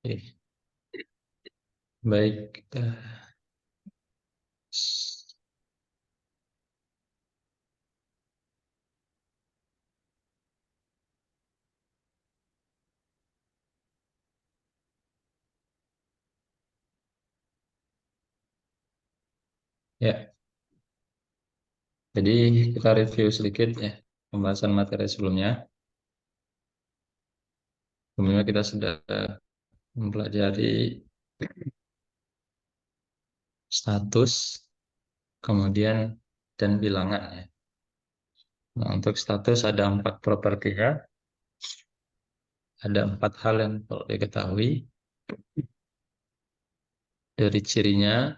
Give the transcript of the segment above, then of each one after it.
Oke. Baik. Ya, jadi kita review sedikit ya pembahasan materi sebelumnya. Sebelumnya kita sudah mempelajari status, kemudian dan bilangan ya. Nah, untuk status ada 4 propertinya, ada 4 hal yang perlu diketahui dari cirinya,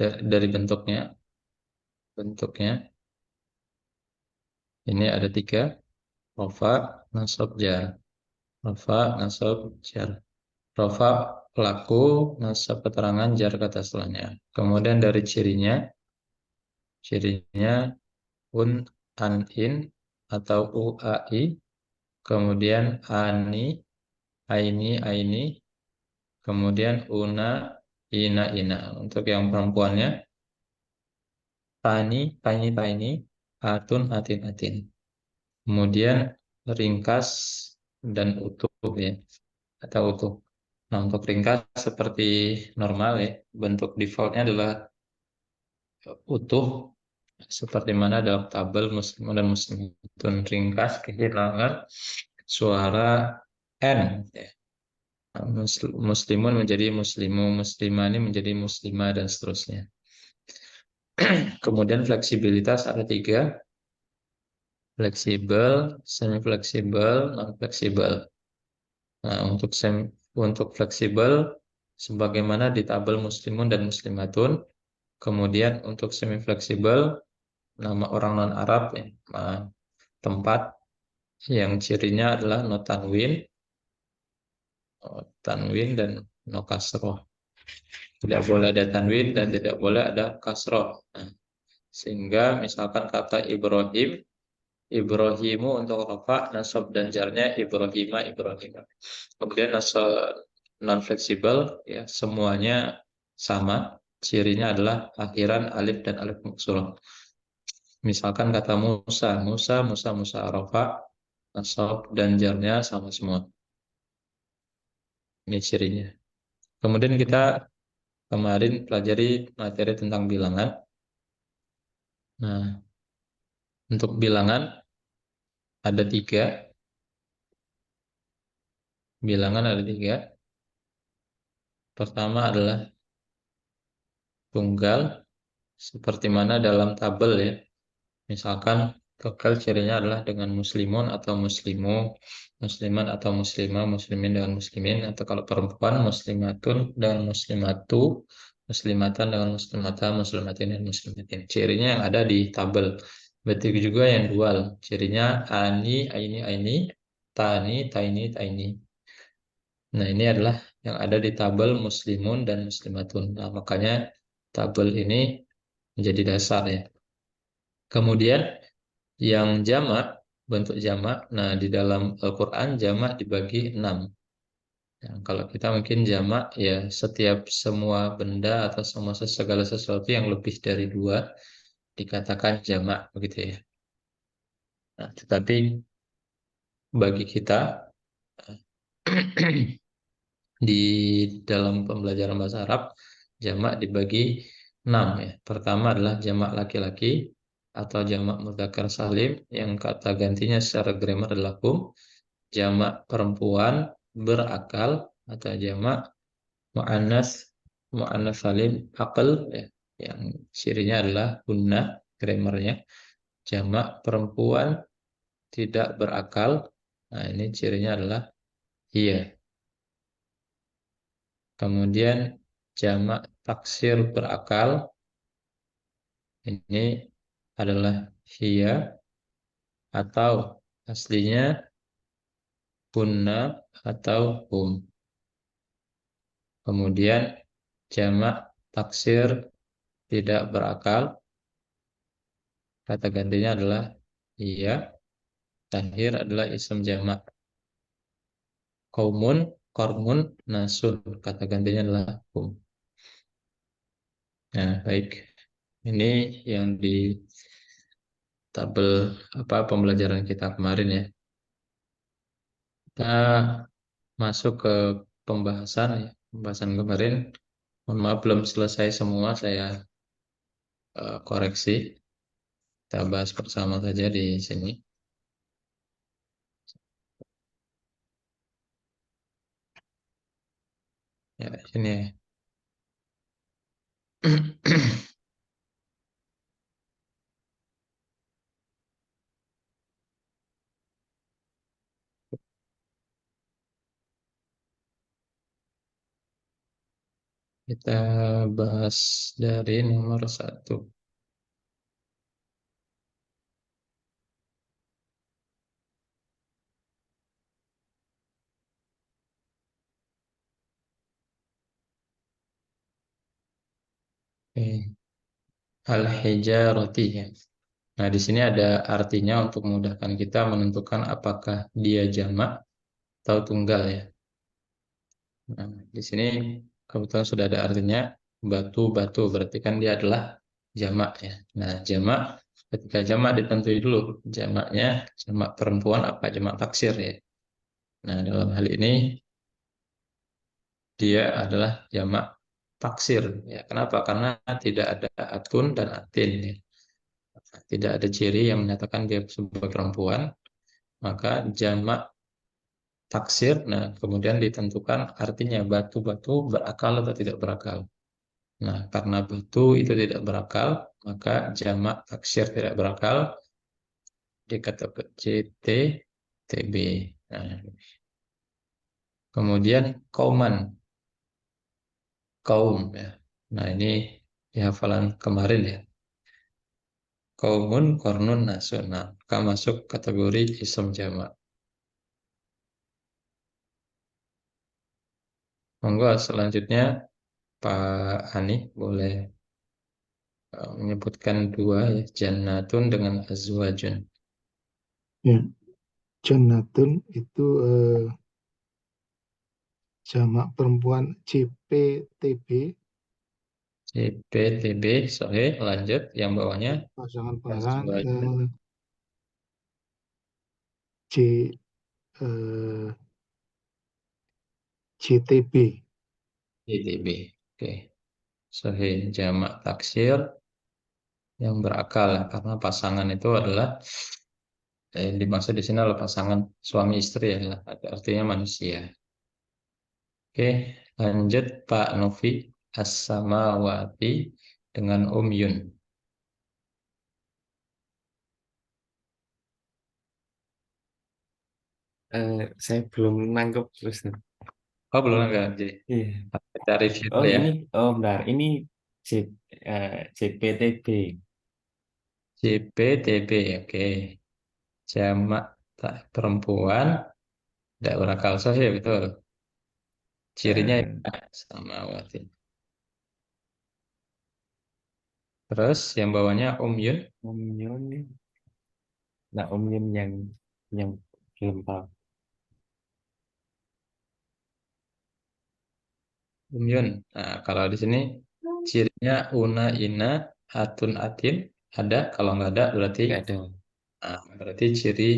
dari bentuknya. Ini ada 3, rofa, nasab, jar. Rofa, nasab, jar. Rofa pelaku, nasab keterangan, jar kata setelahnya. Kemudian dari cirinya un, an, in, atau uai, kemudian ani, aini, aini, kemudian una, ina, ina. Untuk yang perempuannya, tani, tani, tani, atun, atin, atin. Kemudian ringkas dan utuh ya, atau utuh. Nah, untuk ringkas seperti normal ya, bentuk defaultnya adalah utuh, seperti mana dalam tabel muslim dan muslimatun. Ringkas kehilangan suara N ya. Nah, muslimun menjadi muslimu, muslimani menjadi muslimah, dan seterusnya. Kemudian fleksibilitas ada 3, fleksibel, semi fleksibel, non fleksibel. Nah, untuk fleksibel sebagaimana di tabel muslimun dan muslimatun. Kemudian untuk semi fleksibel nama orang non Arab ya, tempat yang cirinya adalah no tanwin, dan no kasroh. Tidak boleh ada tanwin dan tidak boleh ada kasroh. Nah, sehingga misalkan kata Ibrahim, Ibrahimu untuk rafa, nasab dan jarnya Ibrahima, Ibrahima. Kemudian nasab non fleksibel ya, semuanya sama. Cirinya adalah akhiran alif dan alif maksurah. Misalkan kata Musa, Musa, Musa, Musa, rafa, nasab dan jarnya sama semua. Ini cirinya. Kemudian kita kemarin pelajari materi tentang bilangan. Nah, untuk bilangan ada 3. Bilangan ada 3. Pertama adalah tunggal, seperti mana dalam tabel ya. Misalkan tunggal cirinya adalah dengan muslimun atau muslimu, musliman atau muslimah, muslimin dengan muslimin, atau kalau perempuan muslimatun dengan muslimatu, muslimatan dengan muslimata, muslimatin dan muslimatin. Cirinya yang ada di tabel. Begitu juga yang dual. Cirinya ani, aini, aini, tani, taini, taini. Nah, ini adalah yang ada di tabel muslimun dan muslimatun. Nah, makanya tabel ini menjadi dasar ya. Kemudian yang jamak, bentuk jamak. Nah, di dalam Al-Quran jamak dibagi 6. Nah, kalau kita mungkin jamak ya setiap semua benda atau semua segala sesuatu yang lebih dari 2 dikatakan jamak begitu ya. Nah, tetapi bagi kita di dalam pembelajaran bahasa Arab jamak dibagi 6 ya. Pertama adalah jamak laki-laki atau jamak mudzakkar salim yang kata gantinya secara grammar adalah hum. Jamak perempuan berakal atau jamak muannas muannas salim akal ya, yang cirinya adalah hunna grammarnya. Jamak perempuan tidak berakal, nah ini cirinya adalah iya. Kemudian jamak taksir berakal ini adalah hiya, atau aslinya hunna atau hum. Kemudian jamak taksir tidak berakal, kata gantinya adalah iya. Tahir adalah isim jamak. Kaumun, kormun, nasun. Kata gantinya adalah hum. Nah, baik. Ini yang di tabel apa pembelajaran kita kemarin ya. Kita masuk ke pembahasan ya. Pembahasan kemarin. Mohon maaf belum selesai semua, saya koreksi. Kita bahas bersama saja di sini. Ya, ini ya. Kita bahas dari nomor satu. Oke. Al-hijarati ya. Nah, di sini ada artinya untuk memudahkan kita menentukan apakah dia jamak atau tunggal ya. Nah, di sini kebetulan sudah ada artinya batu-batu, berarti kan dia adalah jamak ya. Nah, jamak ketika jamak ditentui dulu jamaknya jamak perempuan apa jamak taksir ya. Nah, dalam hal ini dia adalah jamak taksir ya. Kenapa? Karena tidak ada atun dan atin ya. Tidak ada ciri yang menyatakan dia sebagai perempuan, maka jamak taksir, nah kemudian ditentukan artinya batu-batu berakal atau tidak berakal. Nah, karena batu itu tidak berakal, maka jamak taksir tidak berakal dikata CT TB. Nah, kemudian kauman, kaum ya. Nah, ini di hafalan kemarin ya. Kaumun kornun nasun. Nah, maka masuk kategori isim jamak. Monggo selanjutnya Pak Ani boleh menyebutkan dua ya, jannatun dengan azwajun. Ya, Jannatun itu jamak perempuan JPTB, CPTB, sohe, lanjut. Yang bawahnya pasangan-pasangan azwajun, J eh, JTB. JTB. Oke, sohe jamak taksir yang berakal ya, karena pasangan itu adalah dimaksud di sini adalah pasangan suami istri ya, artinya manusia. Oke, lanjut Pak Novi, as-samawati dengan Yun. Saya belum nangkep terus. Oh, belum enggak, jadi Iya. cari view Oh ya. ini, oh bentar, ini J, JPTB. JPTB, oke. Jamak tak perempuan, tidak berakal sahih, betul. Cirinya Eh, ya, sama Wati. Terus yang bawahnya Yun. Om Yun, nah Om Yun yang belum tahu. Yun. Nah, kalau di sini cirinya una, ina, atun, atin ada. Kalau nggak ada berarti Nggak ada. berarti ciri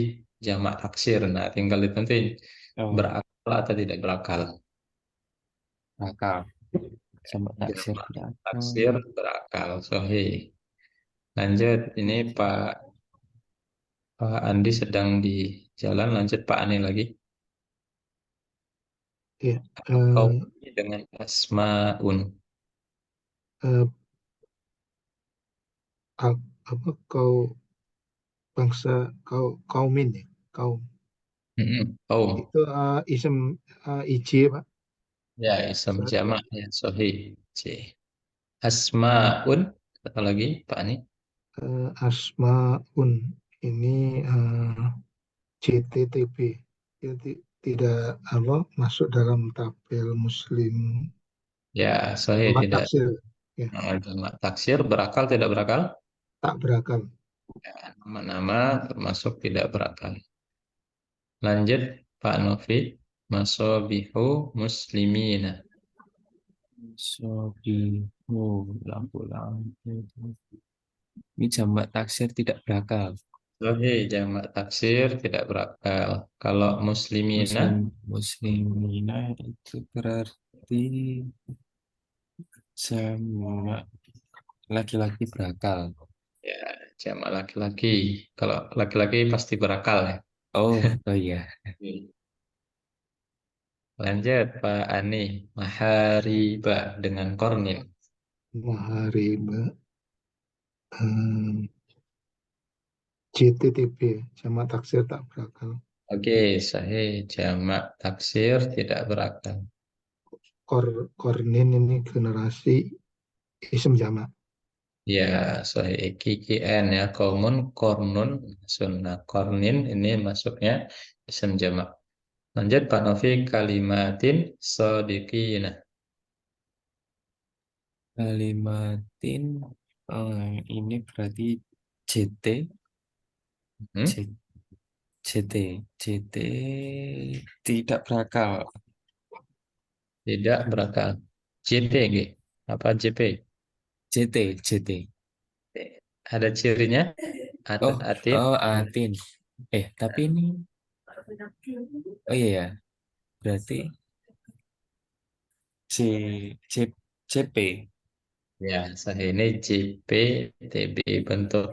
jamak taksir. Nah, tinggal ditentuin Oh, berakal atau tidak berakal. akal sama taksir Jamak berakal. taksir berakal. Sahih. Lanjut, ini Pak Andi sedang di jalan. Lanjut Pak Ani lagi. Ya, Kau eh, dengan asmaun. eh, apa kau bangsa kaumin ya, kaum Kaum. itu isem IJ Pak. Ya, isam Satu jamak ya, sahih. C. Asmaun. Apa lagi, Pak Ani? Asmaun ini JTTB itu tidak apa masuk dalam tabel Muslim Ya, sahih tempat tidak. tafsir ya, Jamak taksir berakal tidak berakal? tak berakal. Ya, nama-nama termasuk tidak berakal. Lanjut, Pak Novi. masobihu muslimina. Sobihu, lampu-lampu. Ini jamak taksir tidak berakal. Sahih, jamak taksir tidak berakal. Kalau muslimina, Muslimina itu berarti jamak laki-laki berakal. ya jamak laki-laki. Kalau laki-laki pasti berakal ya. Oh iya. Lanjut Pak Ani, mahariba dengan kornin. Mahariba. Hmm, JTTB, sama taksir tak berakal. Oke, sahih, jamak taksir tidak berakal. Kornin ini generasi isim jamak. Ya, sahih KKN ya, komun, kornun, sunnah. Kornin ini masuknya isim jamak. Lanjut Pak Novi, kalimatin sodiqina. Kalimatin ini berarti JT, Hmm? J- JT, JT tidak berakal. Tidak berakal. JP, nggih. Apa JP? JT. Ada cirinya? Atun Oh, atin. Atin. Tapi ini, oh iya ya, berarti C, CP. Ya, saya ini JP, TB. Bentuk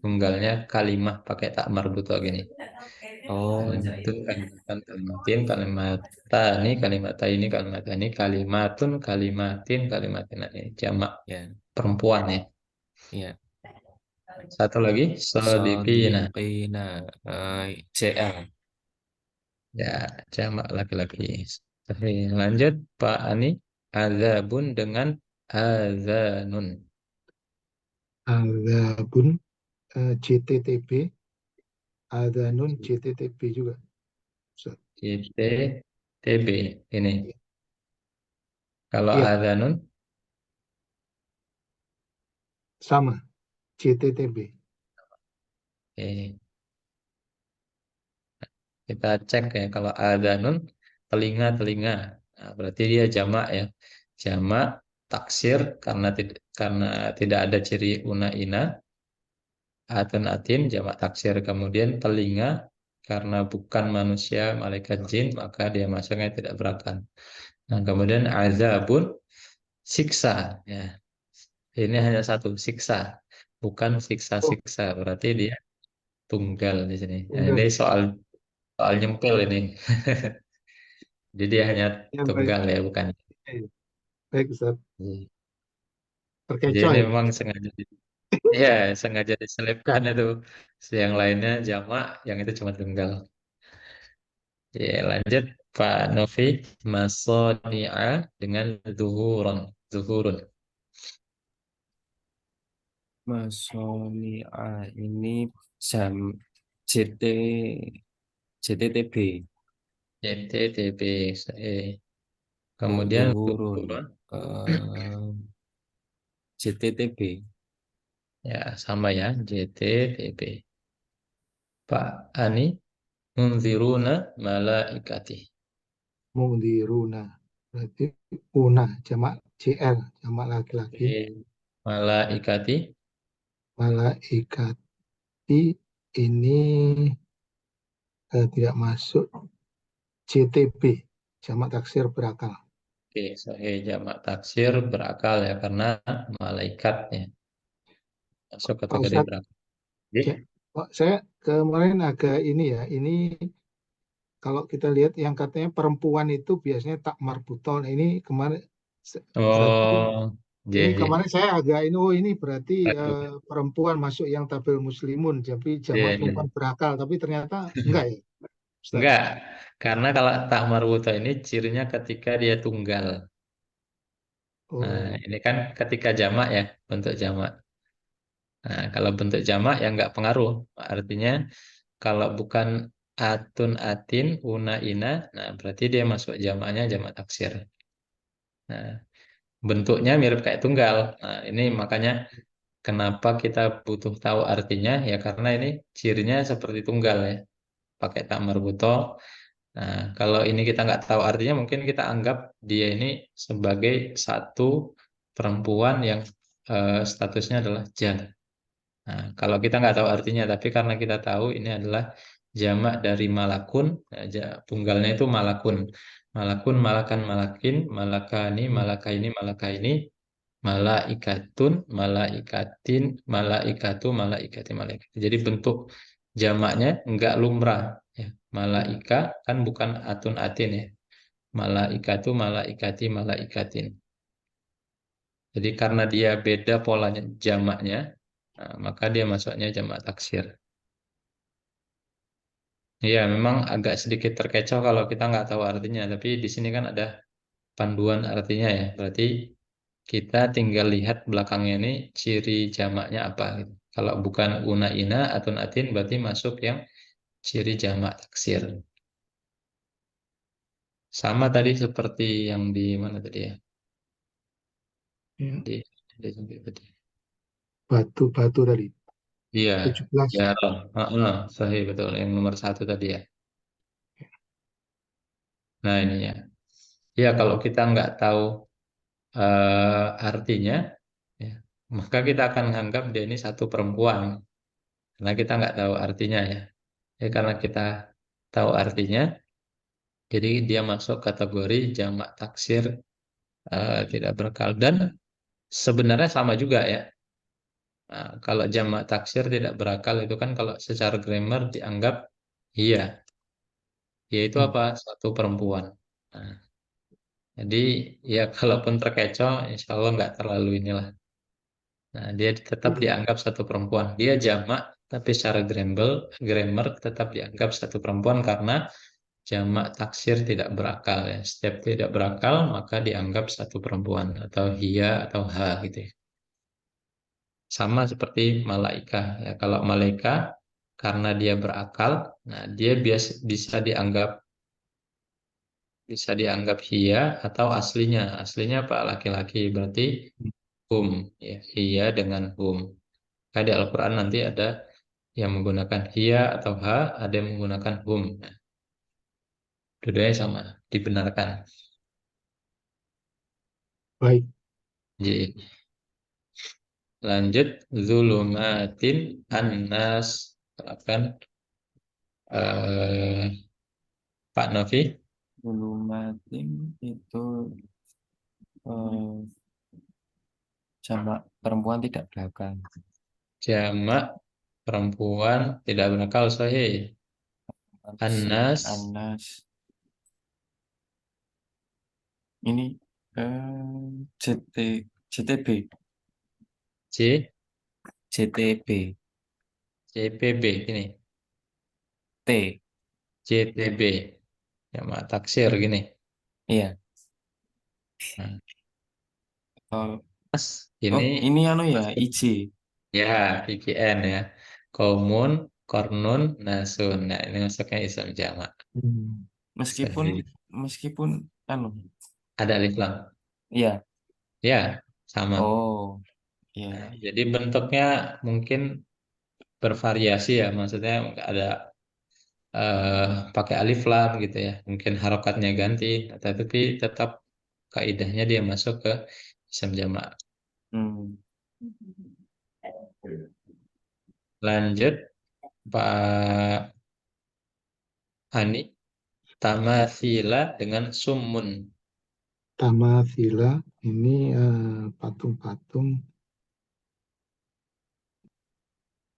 tunggalnya kalimah pakai tak marbutoh gini. Oh iya, Kalimatun, iya. kalimatan, kalimatin, kalimatani, kalimata ini, kalimata ini, kalimatun, kalimatin, kalimatin ini. Jamak Ya, perempuan ya. ya. Satu lagi, sodikina. Sodiqina, CL. Ya, jamak laki-laki. Oke, lanjut Pak Ani. Azabun dengan azanun. Adapun JTTB, ada nun JTTB juga. Ustaz. JT, TB. Ini. Kalau Iya, azanun, sama JTTB. eh, kita cek ya. Kalau azanun, telinga-telinga. Nah, berarti dia jamak ya. Jamak taksir karena tidak ada ciri una ina. Atun atin jamak taksir. Kemudian telinga karena bukan manusia, malaikat jin, maka dia masuknya tidak berakal. Nah, kemudian azabun siksa ya. Ini hanya satu siksa, bukan Oh, siksa-siksa. Berarti dia tunggal di sini. Nah, ini tunggal. soal soal nyempil ini. Jadi dia hanya Ya, baik. tunggal ya, bukan. Ya, baik, Ustaz. Jadi Terkecoh ini ya. memang sengaja ya sengaja diselipkan itu. Yang lainnya jamak, yang itu cuma tunggal. Ya, lanjut Pak Novi, masoni'a dengan zuhurun. Zuhurun. Masonia ini jam JT, JTTB. JTTP. Oh, Kemudian Zuhurun. zuhurun. Eh, JTTB. Ya, sama ya, JTTP. Pak Ani, munziruna malaikati. Mundiruna. Berarti una, jamak JL, jamak laki-laki. Malaikati. Malaikati ini tidak masuk JTB, jamak taksir berakal. Oke, sahih jamak taksir berakal ya, karena malaikat ya. Masuk Pak kategori Ustadz, berakal. Oke. Pak, saya kemarin agak ini ya, ini kalau kita lihat yang katanya perempuan itu biasanya tak marbuton. Ini kemarin berarti Oh, ini JJ. kemarin saya agak ini oh ini berarti perempuan masuk yang tabel muslimun, jadi jamak perempuan berakal, tapi ternyata enggak ya, Ustaz. Enggak, karena kalau tak marbuta ini cirinya ketika dia tunggal. Nah, Oh, ini kan ketika jamak ya, bentuk jamak. Nah, kalau bentuk jamak ya nggak pengaruh. Artinya kalau bukan atun atin, una ina, nah berarti dia masuk jamaknya jamak taksir. Nah, bentuknya mirip kayak tunggal. Nah, ini makanya kenapa kita butuh tahu artinya ya karena ini cirinya seperti tunggal ya. Pakai tak marbuto Nah, kalau ini kita nggak tahu artinya, mungkin kita anggap dia ini sebagai satu perempuan yang statusnya adalah jan. Nah, kalau kita nggak tahu artinya, tapi karena kita tahu ini adalah jamak dari malakun, tunggalnya itu malakun. Malakun, malakan, malakin, malakani, malakaini, malakaini, malaikatun, malaikatin, malaikatu, malaikati, malaikati. Jadi bentuk jamaknya enggak lumrah. Ya. Malaika kan bukan atun atin ya. Malaikatu, malaikati, malaikatin. Jadi karena dia beda polanya jamaknya, nah, maka dia masuknya jamak taksir. Iya, memang agak sedikit terkecoh kalau kita nggak tahu artinya. Tapi di sini kan ada panduan artinya ya. Berarti kita tinggal lihat belakangnya ini ciri jamaknya apa gitu. Kalau bukan una ina atau natin berarti masuk yang ciri jamak taksir. Sama tadi seperti yang di mana tadi ya? Ya, Di tadi. batu-batu tadi Iya, 17. ya, sahih betul. Yang nomor satu tadi ya. Nah ini ya. Ya kalau kita nggak tahu artinya, ya, maka kita akan menganggap dia ini satu perempuan. Karena kita nggak tahu artinya ya. Ya karena kita tahu artinya, jadi dia masuk kategori jamak taksir tidak berakal. Dan sebenarnya sama juga ya. Nah, kalau jamak taksir tidak berakal itu kan kalau secara grammar dianggap iya. Iya itu Hmm. apa? Satu perempuan. Nah, jadi ya kalaupun terkecoh, insya Allah nggak terlalu inilah. Nah, dia tetap dianggap satu perempuan. Dia jamak, tapi secara grammar tetap dianggap satu perempuan karena jamak taksir tidak berakal ya. Setiap tidak berakal maka dianggap satu perempuan atau hia atau ha gitu ya. Sama seperti malaika ya. Kalau malaika karena dia berakal, nah dia bisa dianggap hia atau aslinya. Aslinya apa? Laki-laki berarti hum ya. Hia dengan hum. Di Al-Quran nanti ada yang menggunakan hia atau ha, ada yang menggunakan hum. Nah, dua-duanya sama, dibenarkan. Baik, Jadi, lanjut, zulumatin annas. Terapkan Pak Novi, Ulumatin itu jamak perempuan tidak berakal. jamak perempuan tidak berakal sahih. Annas, Anas ini JT JTB C, JTB CPB, ini, T CTB, jamak taksir gini. iya. Nah, Oh, Nas, oh ini ini anu ya IJ. ya, IGN ya. Komun, kornun, nasun. Nah, ini masuknya isim jamak. Meskipun Sahih. meskipun anu Ada alif lam. iya. Ya, sama. Oh Nah, iya. jadi bentuknya mungkin bervariasi ya. Maksudnya ada pakai alif lam gitu ya. Mungkin harokatnya ganti, tapi tetap kaidahnya dia masuk ke isim jamak. Hmm. Lanjut, Pak Hani. Tamasila dengan sumun. Tamasila ini patung-patung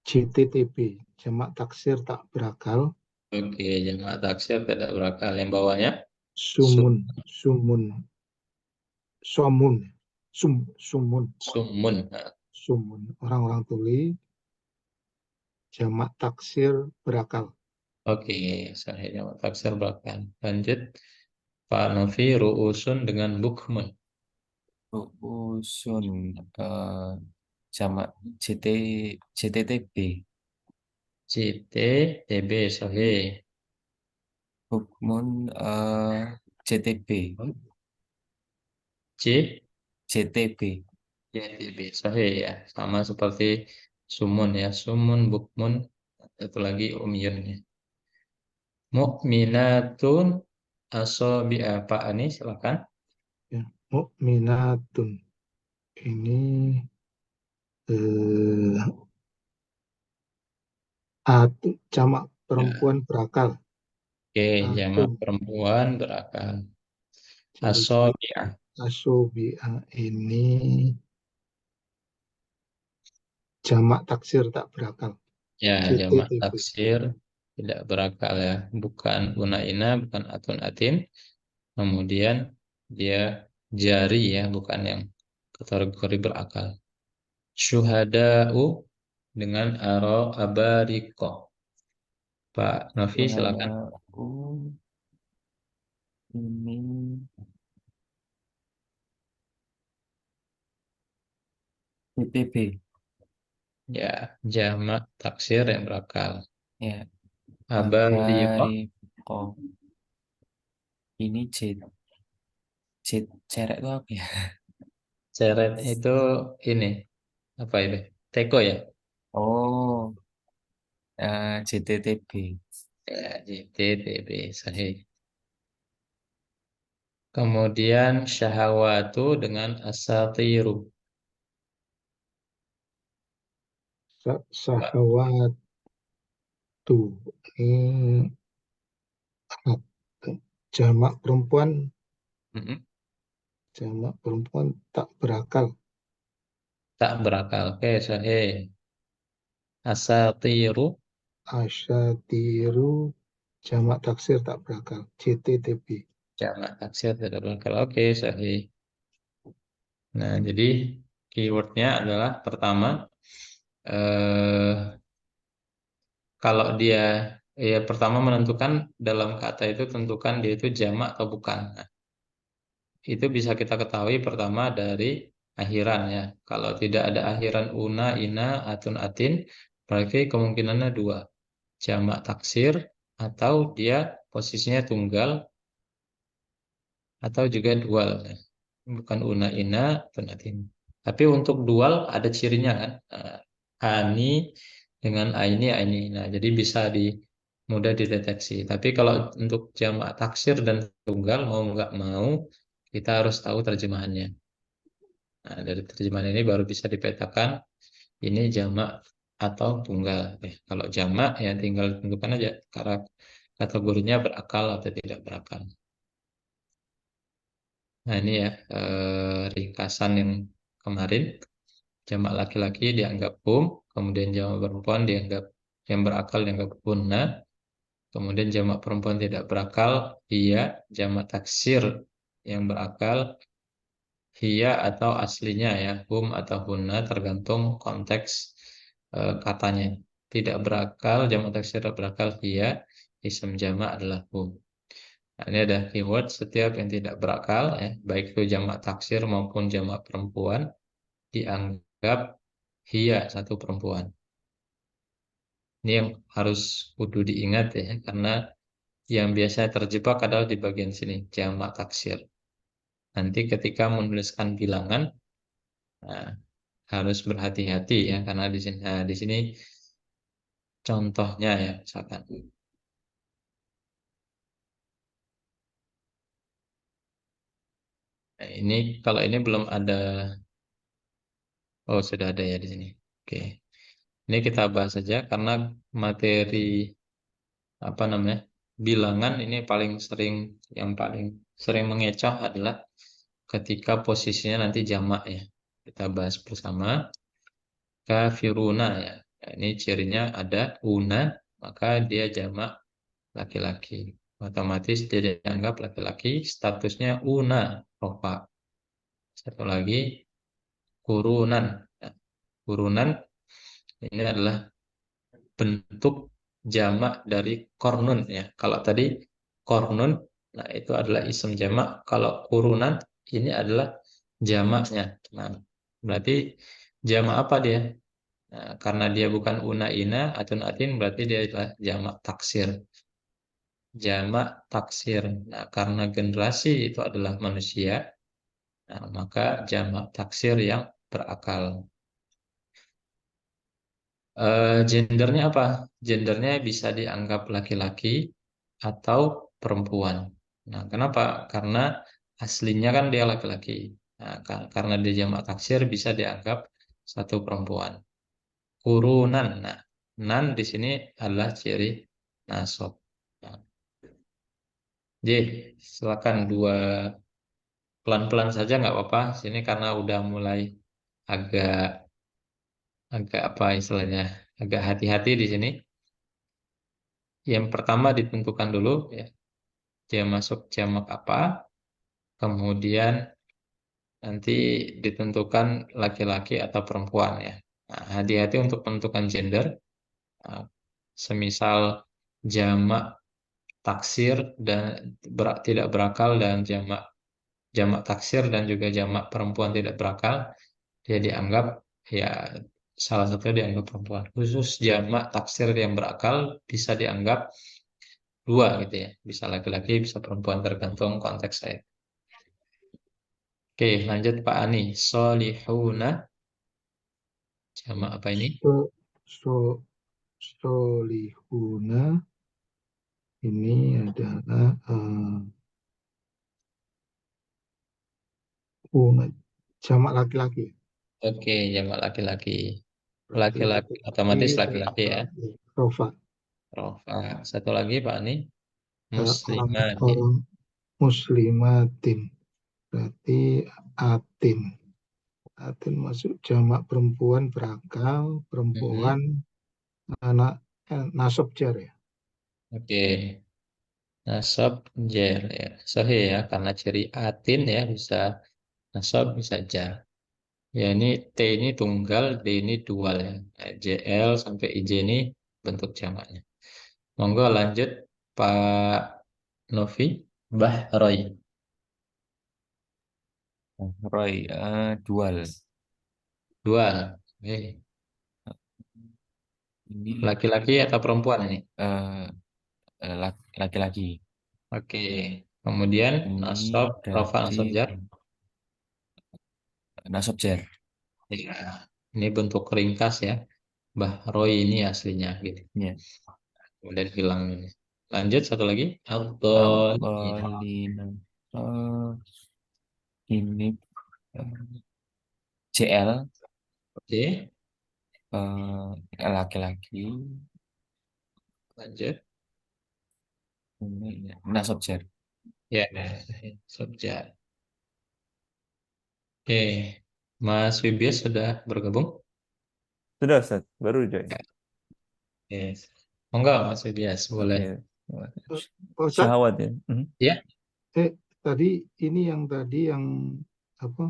JTTB, jamak taksir tak berakal. Oke, jamak taksir tidak berakal. Yang bawahnya Sumun, sumun, somun, sumun, sumun. Nah, sumun. Orang-orang tuli, jamak taksir berakal. oke, saya jamak taksir berakal. Lanjut, Pak Novi ruusun dengan bukmun. Ruusun jamak JTTB CT, TB, sahih. Hukmun JTB C, JTB TB, sahih ya. Sama seperti sumun ya. Sumun, bukmun, satu lagi umyun ya. Mu'minatun asobi'a. Pak ini silakan. Ya, mu'minatun. Ini jamak Ya. perempuan berakal. Oke, jamak Atun. perempuan berakal. Jadi Asobi'a. asobia ini jamak taksir tak berakal. Ya, jamak JTTB. taksir tidak berakal ya. Bukan unaina, bukan atun atin. Kemudian dia jari ya, bukan yang kategori berakal. Syuhada'u dengan aro abariko. Pak Novi silakan. Syuhada'u ini PPB. Ya, jamak taksir yang berakal. Ya, Abariko. Abariko. Ini cerek itu apa ya? Ceret itu ini apa itu? Teko ya. Oh, JTTB. Ya, JTTB sahih. Kemudian syahwatu dengan asatiru. Pak. Sahawatu. Ini jamak perempuan, Mm-mm. jamak perempuan tak berakal. Tak berakal. Oke, sahih. Asatiru Asyatiru jamak taksir tak berakal. JTTB. jamak taksir tidak berakal. Oke, sahih. Nah, jadi keywordnya adalah pertama, eh, kalau dia ya pertama menentukan dalam kata itu tentukan dia itu jamak atau bukan. Nah, itu bisa kita ketahui pertama dari akhiran ya. Kalau tidak ada akhiran una, ina, atun, atin, berarti kemungkinannya dua, jamak taksir atau dia posisinya tunggal atau juga dual. Nah, bukan una, ina, atun, atin. Tapi untuk dual ada cirinya kan. Nah, ani dengan aini. Nah, jadi bisa mudah dideteksi. Tapi kalau untuk jamak taksir dan tunggal mau nggak mau kita harus tahu terjemahannya. Nah, dari terjemahan ini baru bisa dipetakan ini jamak atau tunggal. Kalau jamak ya tinggal tentukan aja kategorinya berakal atau tidak berakal. Nah, ini ya ringkasan yang kemarin. Jamak laki-laki dianggap kemudian jamak perempuan dianggap yang berakal dianggap guna, kemudian jamak perempuan tidak berakal iya, jamak taksir yang berakal hia atau aslinya ya, atau hunna tergantung konteks katanya. Tidak berakal, jamak taksir tidak berakal hia, isim jamak adalah hum. Nah, ini ada keyword setiap yang tidak berakal ya, baik itu jamak taksir maupun jamak perempuan dianggap hia satu perempuan. Ini yang harus kudu diingat ya, karena yang biasa terjebak adalah di bagian sini, jamak taksir. Nanti ketika menuliskan bilangan, nah, harus berhati-hati ya, karena di sini contohnya ya, misalkan. Nah, ini kalau ini belum ada, oh sudah ada ya di sini. Oke, ini kita bahas saja karena materi apa namanya bilangan ini yang paling sering mengecoh adalah ketika posisinya nanti jamak ya. Kita bahas bersama kafiruna ya. Nah, ini cirinya ada una, maka dia jamak laki-laki. Otomatis dia dianggap laki-laki, statusnya una, rofa. Satu lagi kurunan. Nah, kurunan ini adalah bentuk jamak dari kornun ya. Kalau tadi kornun, nah itu adalah isim jamak. Kalau kurunan ini adalah jamaknya. Nah, berarti jamak apa dia? Nah, karena dia bukan una ina atun atin berarti dia adalah jamak taksir. Jamak taksir. Nah, karena generasi itu adalah manusia, nah, maka jamak taksir yang berakal. Gendernya apa? Gendernya bisa dianggap laki-laki, atau perempuan. Nah, kenapa? Karena aslinya kan dia laki-laki. Nah, karena dia jamak taksir bisa dianggap satu perempuan. Kurunan. Nah, nan di sini adalah ciri nasab. Nah, J, silakan dua pelan-pelan saja nggak apa-apa. Sini karena udah mulai agak agak apa istilahnya, agak hati-hati di sini. Yang pertama ditentukan dulu ya, dia masuk jamak apa, kemudian nanti ditentukan laki-laki atau perempuan ya. Nah, hati-hati untuk menentukan gender. Nah, semisal jamak taksir dan tidak berakal dan jamak jamak taksir dan juga jamak perempuan tidak berakal, dia dianggap ya salah satunya dianggap perempuan. Khusus jamak taksir yang berakal bisa dianggap dua gitu ya. Bisa laki-laki, bisa perempuan tergantung konteks saya. Oke, lanjut Pak Ani. Solihuna jamak apa ini? So, so, solihuna ini adalah una, jamak laki-laki. Oke, jamak laki-laki. Laki-laki Laki-laki otomatis dan laki-laki ya. rofa. Rofa. Satu lagi Pak Ani. Muslimatin. Orang muslimatin. Berarti atin. Atin masuk jamak perempuan berakal, Mhm. perempuan anak nasab jar ya. Oke. Nasab jer ya. Sahih ya karena ciri atin ya bisa nasab bisa jar. Ya ini T ini tunggal, D ini dual ya. Nah, JL sampai IJ ini bentuk jamaknya. Monggo lanjut Pak Novi. Bahroy. Roy, dual. Dual. Oke. Ini Laki-laki atau perempuan ini? eh, laki-laki. Oke. Kemudian Ini nasab, rafa, berarti nasab jar. nasab jar. Ya. Ini bentuk ringkas ya. Bahroy ini aslinya gitu. Ya. Kemudian hilang ini. Lanjut satu lagi. Abdolina. Abdolina. Ini CL, Oke. laki-laki. Lanjut. Ini nasab jar. Ya. Subjek. Oke. Mas Wibias sudah bergabung? Sudah, Ustaz. Baru join. Yes. Oh enggak, Mas Wibias. Boleh. Ya. Pak Ustadz, Syahwat ya. Mhm. Ya. tadi ini yang apa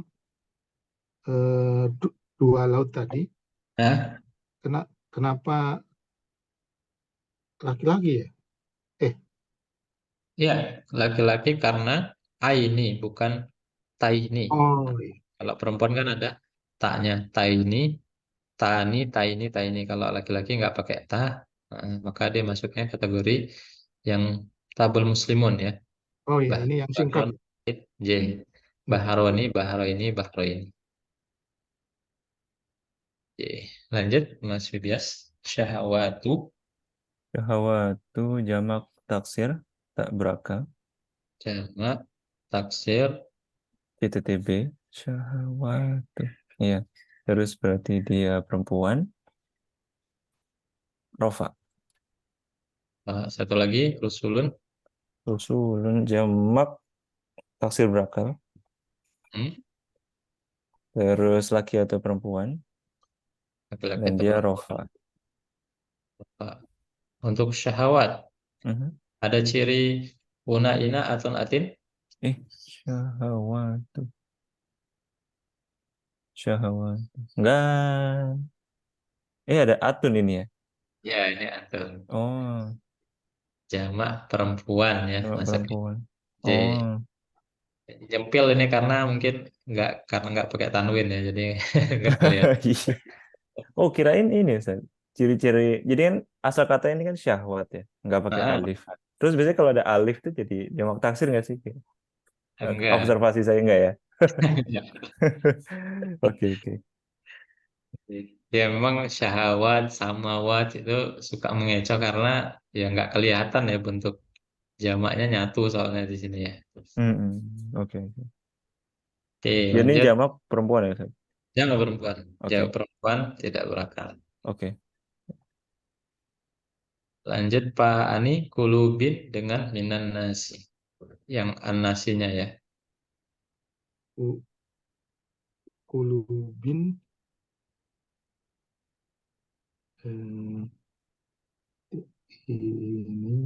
dua laut tadi, Nah, kenapa laki-laki ya? ya. Laki-laki karena ini bukan taini. Oh iya. Kalau perempuan kan ada taknya. Taini, tani, taini, taini. Kalau laki-laki nggak pakai ta, maka dia masuknya kategori yang tabel muslimun ya. Oh ya, Bah, ini yang singkat bahron, ya. J. Ya. Baharoni, bahroini, bahroin. Oke. Lanjut, Mas Wibias. Syahwatu, Syahwatu jamak taksir tak berakal. jamak, taksir, PTTB. Syahwatu. Iya. Terus berarti dia perempuan. Rofa. satu lagi, rusulun, Rusulun jamak taksir berakal. hmm, Terus laki atau perempuan. laki-laki Dan atau dia perempuan. rofa. Untuk syahwat, Mhm. ada ciri una, ina, atun, atin? Syahwatu. Syahwatu. Enggak. Ada atun ini ya. Ya, ini atun. Oh, Jamak perempuan ya, jamak masa perempuan. J. Oh. Jempil ini karena mungkin nggak pakai tanwin ya, jadi nggak kelihatan. Iya. Oh, kirain ini Ustaz. Ciri-ciri. Jadi kan asal kata ini kan syahwat ya, nggak pakai Ah, alif. Terus biasanya kalau ada alif tuh jadi jamak taksir nggak sih? enggak. Observasi saya nggak ya? Oke, oke. Ya memang syahwat, samawat itu suka mengecoh karena ya nggak kelihatan ya bentuk Jamaknya nyatu soalnya di sini ya. Oke. Oke, Jadi ini lanjut. jamak perempuan ya, Ustaz? Jangan perempuan. Jawab Oke. perempuan tidak berakal. Oke. Lanjut Pak Ani, kulubin dengan minan nasi. Yang anasinya ya. Ku- Kulubin eh, ini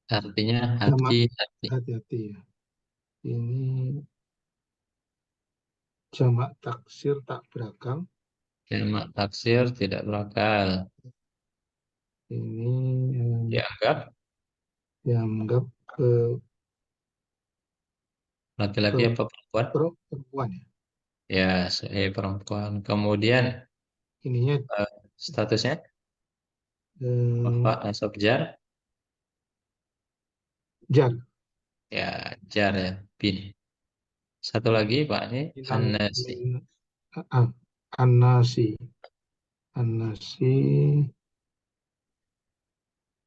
Artinya jamak hati-hati. hati-hati ya. Ini jamak taksir tak berakal. Jamak taksir tidak berakal. Ini Dianggap dianggap laki-laki ke apa perempuan? perempuan ya. Ya, sebagai perempuan. Kemudian Ininya eh, statusnya eh, Bapak nasab jar. jar Ya, jar ya, bin. Satu lagi Pak ini minan anasi. min ah, anasi anasi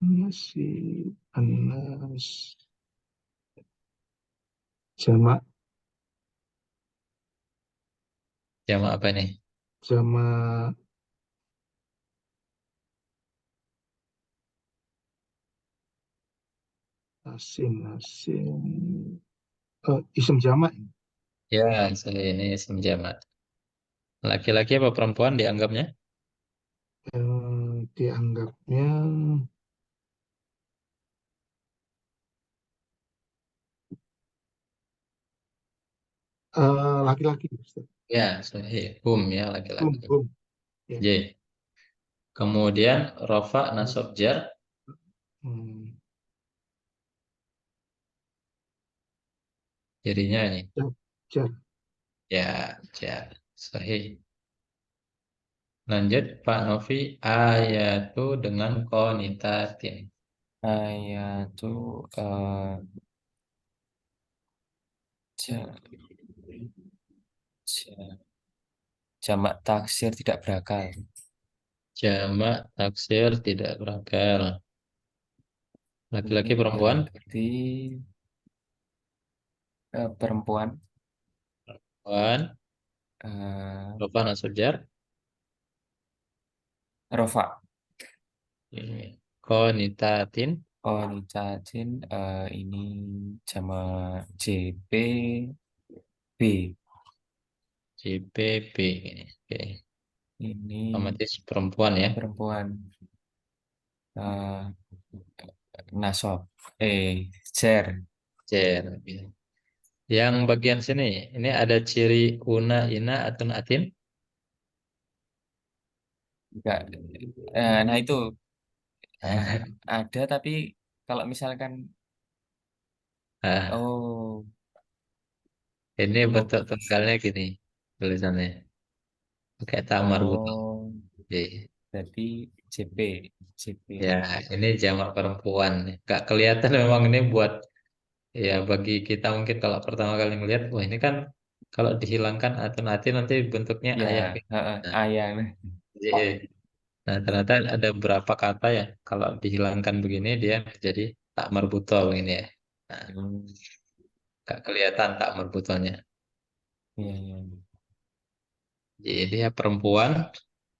anasi anas jamak Jamak apa nih? jamak asin isim jamak Ya, saya ini isim jamak. Laki-laki apa perempuan dianggapnya? dianggapnya laki-laki Ustaz. Ya, sahih. Ya, Bum, laki-laki. bum. Ya. J. Kemudian rofa nasab jar Hmm, jadinya ini. jar, jar. Ya, jar. Sahih. Lanjut Pak Novi, ayatu dengan konitatin. Ayatu ja- ja- jamak taksir tidak berakal. Jamak taksir tidak berakal. Laki-laki Ini perempuan? berarti perempuan. Perempuan. eh, Rofa nasab jar. Rofa. Ini. Konitatin. Oh, cacin ini jamak JPB JPP. Oke. ini Otomatis perempuan ya. perempuan eh nasab cer Jar. Yang bagian sini, ini ada ciri una, ina, atau atin. enggak nah itu eh, ada tapi kalau misalkan Nah, oh ini oh bentuk tunggalnya gini tulisannya. Pakai tamar butuh. oh Oke. jadi JP JP Ya, ini jamak perempuan. Gak kelihatan memang ini buat ya bagi kita mungkin kalau pertama kali melihat, wah ini kan kalau dihilangkan atau nanti bentuknya ya ayat. Nah, ayang jadi, nah, ternyata ada beberapa kata ya kalau dihilangkan begini dia menjadi tak marbuto begini ya. Nah, gak kelihatan tak marbutonya. iya iya Jadi dia perempuan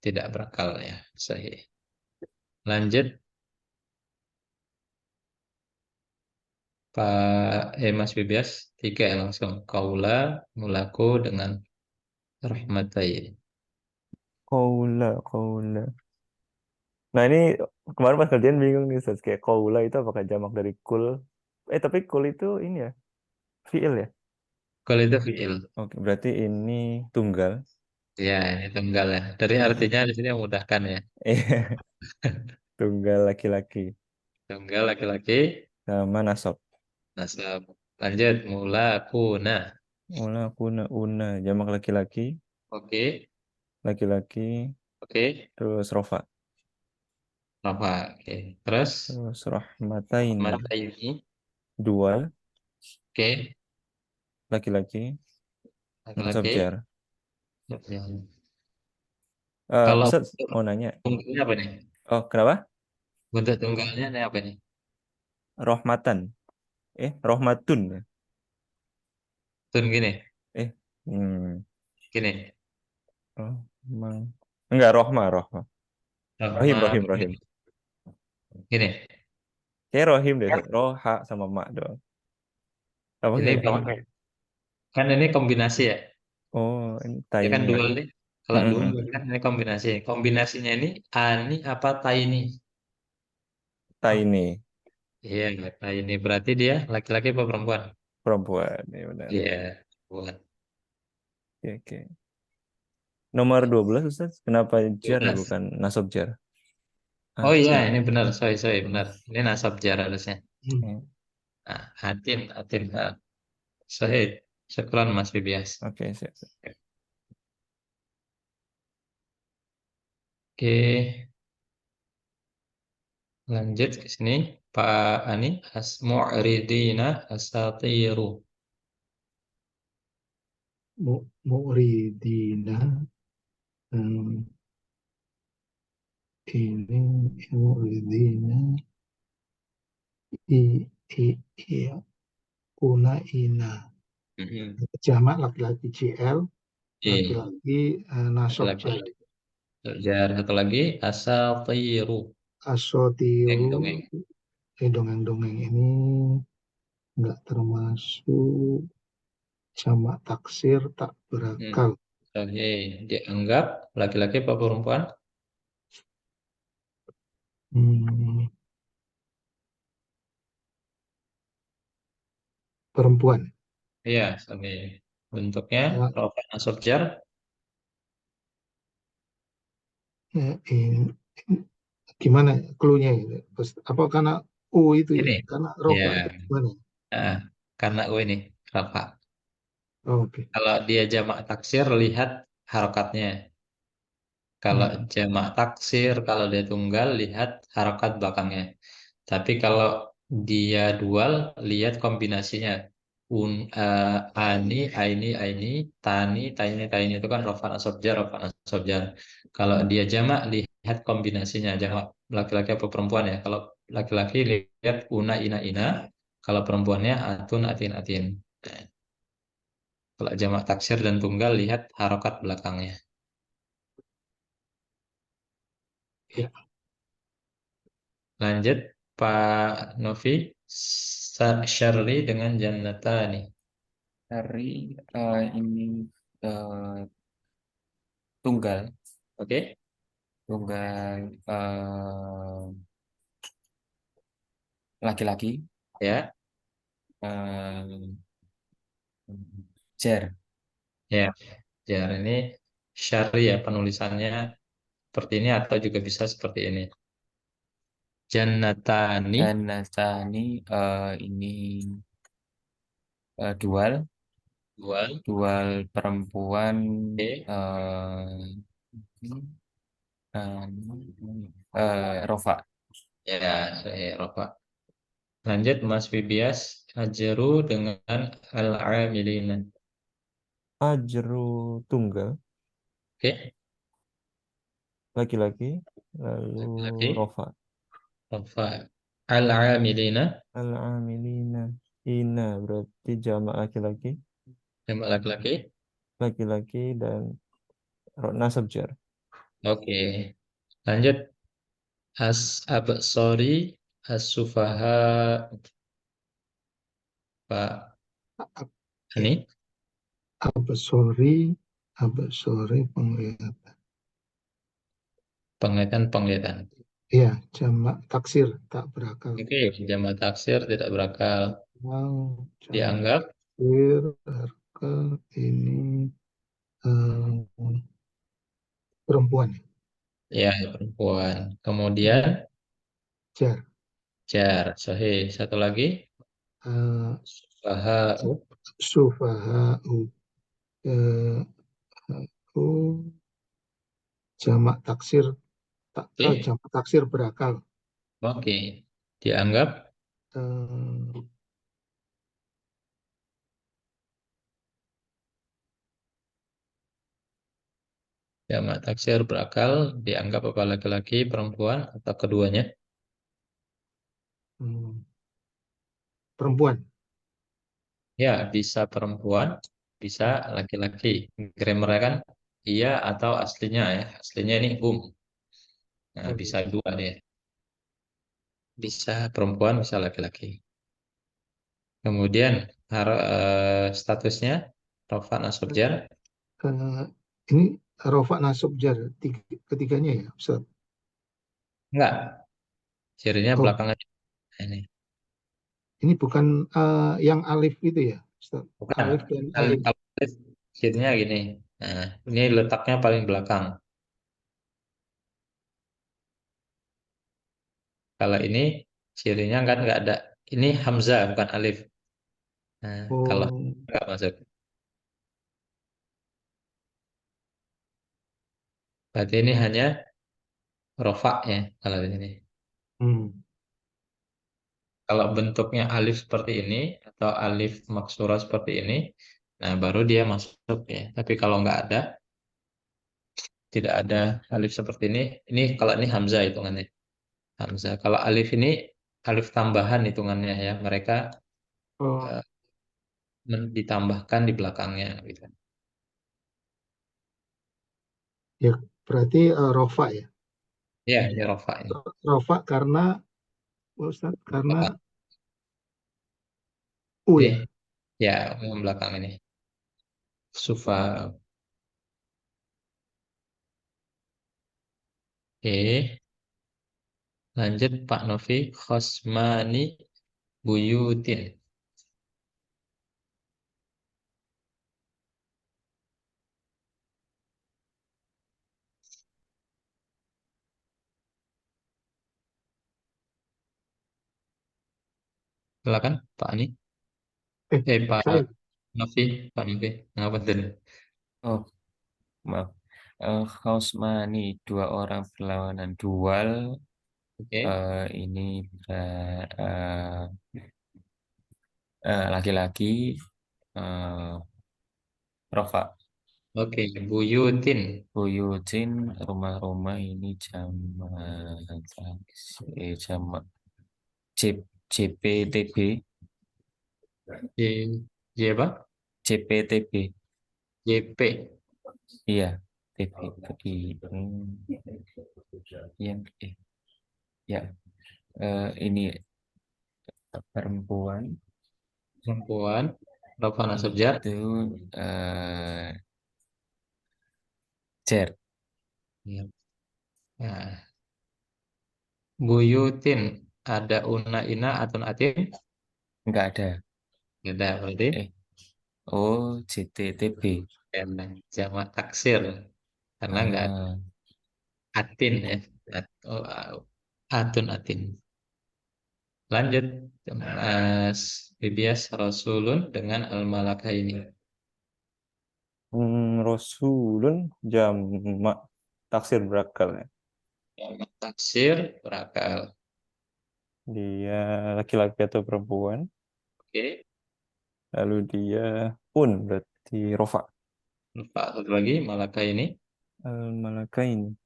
tidak berakal ya. Sahih. Lanjut Mas Bibias, tiga ya langsung. Kaula, mulaku dengan rahmatai. Kaula. Nah ini kemarin pas kerjaan bingung nih, Ustaz. Kayak kaula itu apakah jamak dari kul? Tapi kul itu ini ya, fiil ya? Kalau itu fiil. Oke, berarti ini tunggal. Ya, ini tunggal ya. Dari artinya di sini memudahkan ya. Iya, tunggal laki-laki. Tunggal laki-laki, Sama nasab. nasab. Lanjut, mulakuna. Una, jamak laki-laki. Oke, Laki-laki. oke. Terus rofa. Apa? Oke. Terus, Terus rahmataini. rahmataini. Dua, Oke, laki-laki. Nasab laki-laki. jar. Ya. Eh Kalau Ustaz, bentuk mau nanya. tunggalnya apa nih? Oh, kenapa? Bentuk tunggalnya ini apa nih? Rohmatan. Rohmatun. Tun gini, Eh, hmm. gini. Rohma. Enggak, Rohma. Rahmat, Rohim. gini. Kayak Rohim deh. Roha sama mak doang. Apa Ini kayak? kan ini kombinasi ya. Oh, ini Ya kan taini. dual nih. Kalau dual kan ini kombinasi. Kombinasinya ini ani apa taini? Taini. Iya, taini berarti dia laki-laki apa perempuan? Perempuan. Ya benar. Iya, bukan. Oke. Nomor 12 Ustaz. Kenapa jar 12. bukan nasab jar? Oh iya, Atin. ini benar. Sorry, benar. Ini nasab jar harusnya. Hmm. Hmm. Nah, atin. Nah, sahih. Syukran Mas Bibias. Oke, siap. Oke, lanjut ke sini. Pak Ani, asmu'ridina asatiru. Mu'ridina, hmm, ini mu'ridina, i, i, iya, kuna ina. Mm-mm. Jamak laki-laki GL, Iya, laki-laki nasab laki-laki. jar. Jar satu lagi asatiru. Asotiru, Dongeng. dongeng-dongeng ini nggak termasuk jamak taksir tak Hmm. berakal. Oke, dianggap laki-laki apa perempuan? Hmm, perempuan. Iya, oke. Bentuknya Ya, rofa nasab jar. ini gimana clue-nya ini? Apa karena U itu ya? Ini. Karena Ya, rofa itu gimana? nah, karena ini rofa. Oh, oke. Kalau dia jamak taksir, lihat harokatnya. Kalau Hmm, jamak taksir, kalau dia tunggal, lihat harokat belakangnya. Tapi kalau dia dual, lihat kombinasinya. Ani, aini, taini itu kan rofa nasab jar. Kalau dia jamak, lihat kombinasinya. Jamak laki-laki apa perempuan ya? Kalau laki-laki lihat ina. Kalau perempuannya atin. Kalau jamak taksir dan tunggal, lihat harokat belakangnya. ya. Lanjut Pak Novi, Syarli dengan Jannatani. Dari ini eh, tunggal, Oke, tunggal laki-laki, ya, eh, jar, ya. Jar ini Syarli ya penulisannya seperti ini atau juga bisa seperti ini. Jannatani, dan Nasani ini dual, dual. dual perempuan Oke, eh, eh, Rofa, ya, saya Rofa. Lanjut Mas Fibias, Ajaru dengan Al-Amilina. Ajru tunggal. Oke, Laki-laki. Lalu laki-laki, rofa. Rofa. Al-Amilina, Al-amilina. Ina berarti jamak laki-laki. jamak laki-laki. Laki-laki dan nasab jar. Oke, lanjut Absori as-sufaha Pak Ya. Ani Absori penglihatan. penglihatan. Ya, jamak taksir tak berakal. Oke, jamak taksir tidak berakal Yang jamak dianggap taksir berakal ini eh, perempuan. ya perempuan. Kemudian Jar. jar sahih. Satu lagi Eh, sufaha. Sufaha'u. Eh, jamak taksir Oke, jamak taksir berakal. oke. Dianggap Eh, jamak taksir berakal dianggap apa laki-laki, perempuan atau keduanya? hmm, perempuan. Ya, bisa perempuan, bisa laki-laki. Grammarnya kan iya atau aslinya ya. Aslinya ini Nah, bisa dua dia. Bisa perempuan, bisa laki-laki. Kemudian statusnya Rafa nasab jar. Eh, ini rofa nasab jar ketiganya ya, Ustaz. Enggak, cirinya Oh, belakangan ini. ini bukan yang alif itu ya, Ustaz. Bukan. Alif dan Kan ain. kalau alif, cirinya gini. Nah, ini letaknya paling belakang. Kalau ini cirinya kan nggak ada. Ini Hamzah bukan alif. Nah, kalau Oh, nggak masuk. Berarti ini hanya rofa ya kalau ini. hmm. Kalau bentuknya alif seperti ini atau alif maksura seperti ini, nah baru dia masuk ya. Tapi kalau nggak ada, tidak ada alif seperti ini kalau ini Hamzah hitungannya. Hamzah. Kalau alif ini alif tambahan hitungannya ya. Mereka Oh, eh, ditambahkan di belakangnya gitu. ya berarti rofa ya. Ya, ini rofa ini. Rofa karena Ustaz karena Rofa. u Ini ya. ya yang belakang ini. Sufa. Oke. Lanjut Pak Novi. Khosmani buyutin. Silakan Pak Ani. Eh, Pak saya Novi. Pak Novi. Ngapa tadi? Oh, maaf. Khausmani, dua orang berlawanan dual. Oke. Ini laki-laki, eh, Rofa. Oke. Buyutin. Buyutin, rumah-rumah ini jamak CPTB, J, J apa? CPTB, JP. iya, TB, yang ya, ini perempuan Perempuan. Rafa nasab jar. itu eh cer, Ya. Nah, buyutin. Ada una ina atun atin. nggak ada. Ada berarti. Eh, oh, CTTB. Karena jamak taksir. Karena nggak ada Ah, atin ya. Oh, atun atin. Lanjut. Mas Bibias Rasulun dengan al-malaka ini. Rasulun jamak taksir berakal ya. Jamak taksir berakal. Dia laki-laki atau perempuan. Oke. Lalu dia berarti rofa. Pak satu lagi malaka ini. Malakain.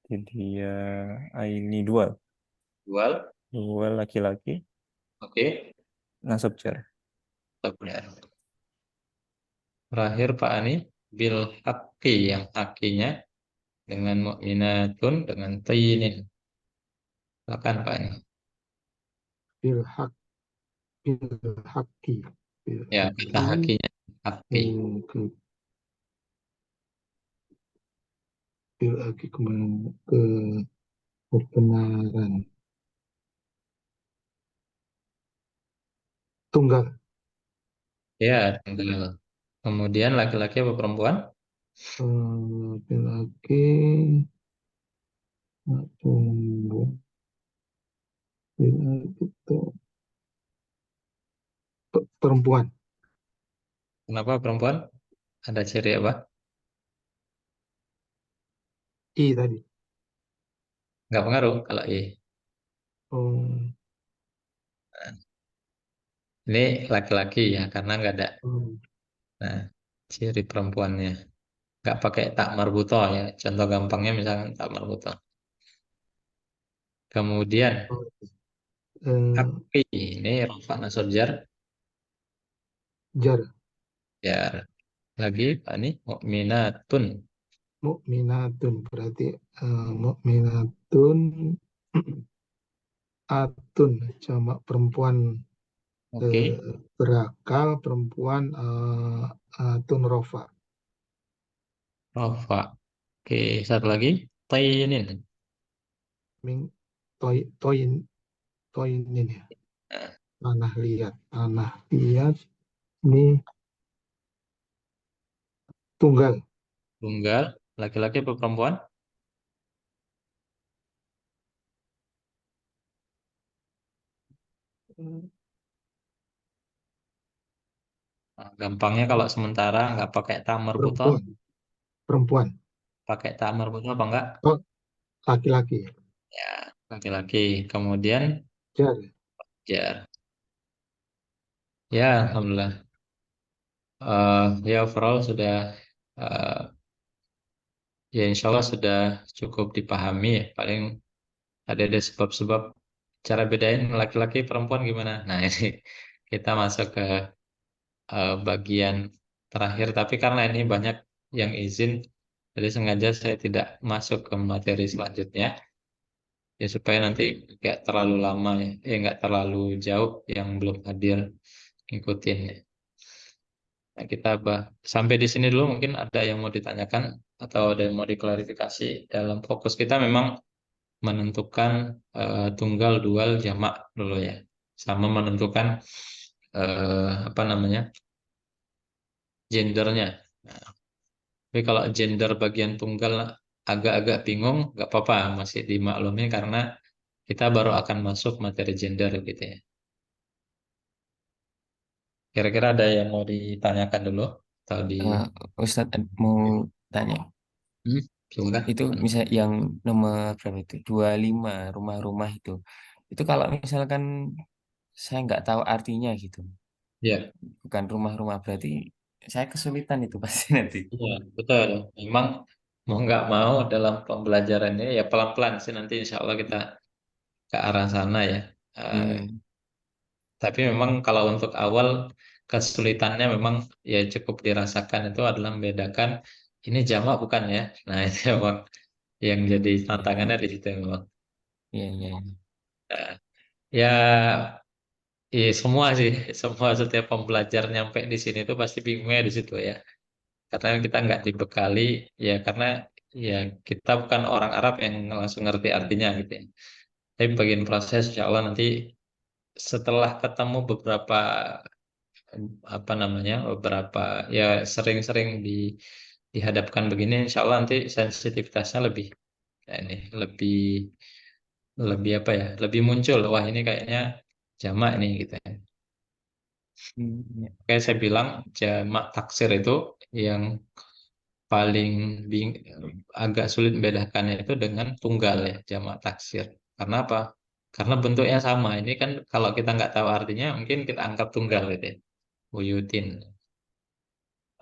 Jadi dia ini dua. Dual. Dua laki-laki. Oke. Nasab jar. Benar. Terakhir Pak Ani. Bil haqqi yang hakinya dengan mu'minatun dengan tayinin. Silakan Pak Ani. bil hak bil haki bil Ya, kata haki hakinya haqqi. ke bil haki kembali ke kebenaran tunggal. Ya, tunggal. Kemudian laki-laki apa perempuan? Bil haki tunggu bil haki itu perempuan. Kenapa perempuan? Ada ciri apa? I tadi. Nggak pengaruh kalau Oh, ini laki-laki ya, karena nggak ada. oh, Nah, ciri perempuannya. Nggak pakai tak marbuto ya. Contoh gampangnya misalkan tak marbuto. Kemudian oh. Eh, Tapi ini rafa nasab jar. jar Jar. Lagi Pak nih mukminatun. mukminatun berarti mukminatun atun jamak perempuan Oke. berakal perempuan atun rofa Rafa. Oke, satu lagi. Tainin. ming toin toinin ya Nah, tanah liat ini tunggal tunggal. Laki-laki atau perempuan? Nah, gampangnya kalau sementara nggak pakai tamar buton, perempuan perempuan pakai tamar buton apa enggak? oh laki-laki Ya, laki-laki. Kemudian jar ya, ya, alhamdulillah. Ya overall sudah eh, ya insya Allah sudah cukup dipahami ya. Paling ada sebab-sebab cara bedain laki-laki perempuan gimana. Nah ini kita masuk ke bagian terakhir. Tapi karena ini banyak yang izin, jadi sengaja saya tidak masuk ke materi selanjutnya. Ya supaya nanti nggak terlalu lama ya, nggak terlalu jauh yang belum hadir ngikutin ya. Nah, sampai di sini dulu mungkin ada yang mau ditanyakan atau ada yang mau diklarifikasi. Dalam fokus kita memang menentukan tunggal, dual, jamak dulu ya. Sama menentukan apa namanya gendernya. Nah, tapi kalau gender bagian tunggal agak-agak bingung, nggak apa-apa, masih dimaklumi karena kita baru akan masuk materi gender gitu ya. Kira-kira ada yang mau ditanyakan dulu atau di Eh, Ustadz mau tanya, Hmm, silakan. itu misal yang nomor berapa itu 25 rumah-rumah itu kalau misalkan saya nggak tahu artinya gitu, Ya, bukan rumah-rumah berarti saya kesulitan itu pasti nanti. iya, betul. Memang mau nggak mau dalam pembelajarannya ya pelan-pelan sih nanti insya Allah kita ke arah sana ya. Eh, Hmm. tapi memang kalau untuk awal kesulitannya memang ya cukup dirasakan itu adalah membedakan ini jamak bukan ya. Nah itu memang yang jadi Ya, tantangannya di situ memang. ya, ya, ya. Nah, ya, iya semua sih, semua setiap pembelajar nyampe di sini itu pasti bingungnya di situ ya. Karena kita nggak dibekali ya karena ya kita bukan orang Arab yang langsung ngerti artinya gitu ya. Tapi bagian proses insya Allah nanti setelah ketemu beberapa apa namanya beberapa ya sering-sering dihadapkan begini insya Allah nanti sensitivitasnya lebih ya ini lebih lebih apa ya lebih muncul wah ini kayaknya jamak nih gitu ya. Ya. Kayak saya bilang jamak taksir itu yang paling bing- agak sulit membedakannya itu dengan tunggal ya jamak taksir. Karena apa? Karena bentuknya sama. Ini kan kalau kita nggak tahu artinya mungkin kita anggap tunggal gitu ya. Buyutin.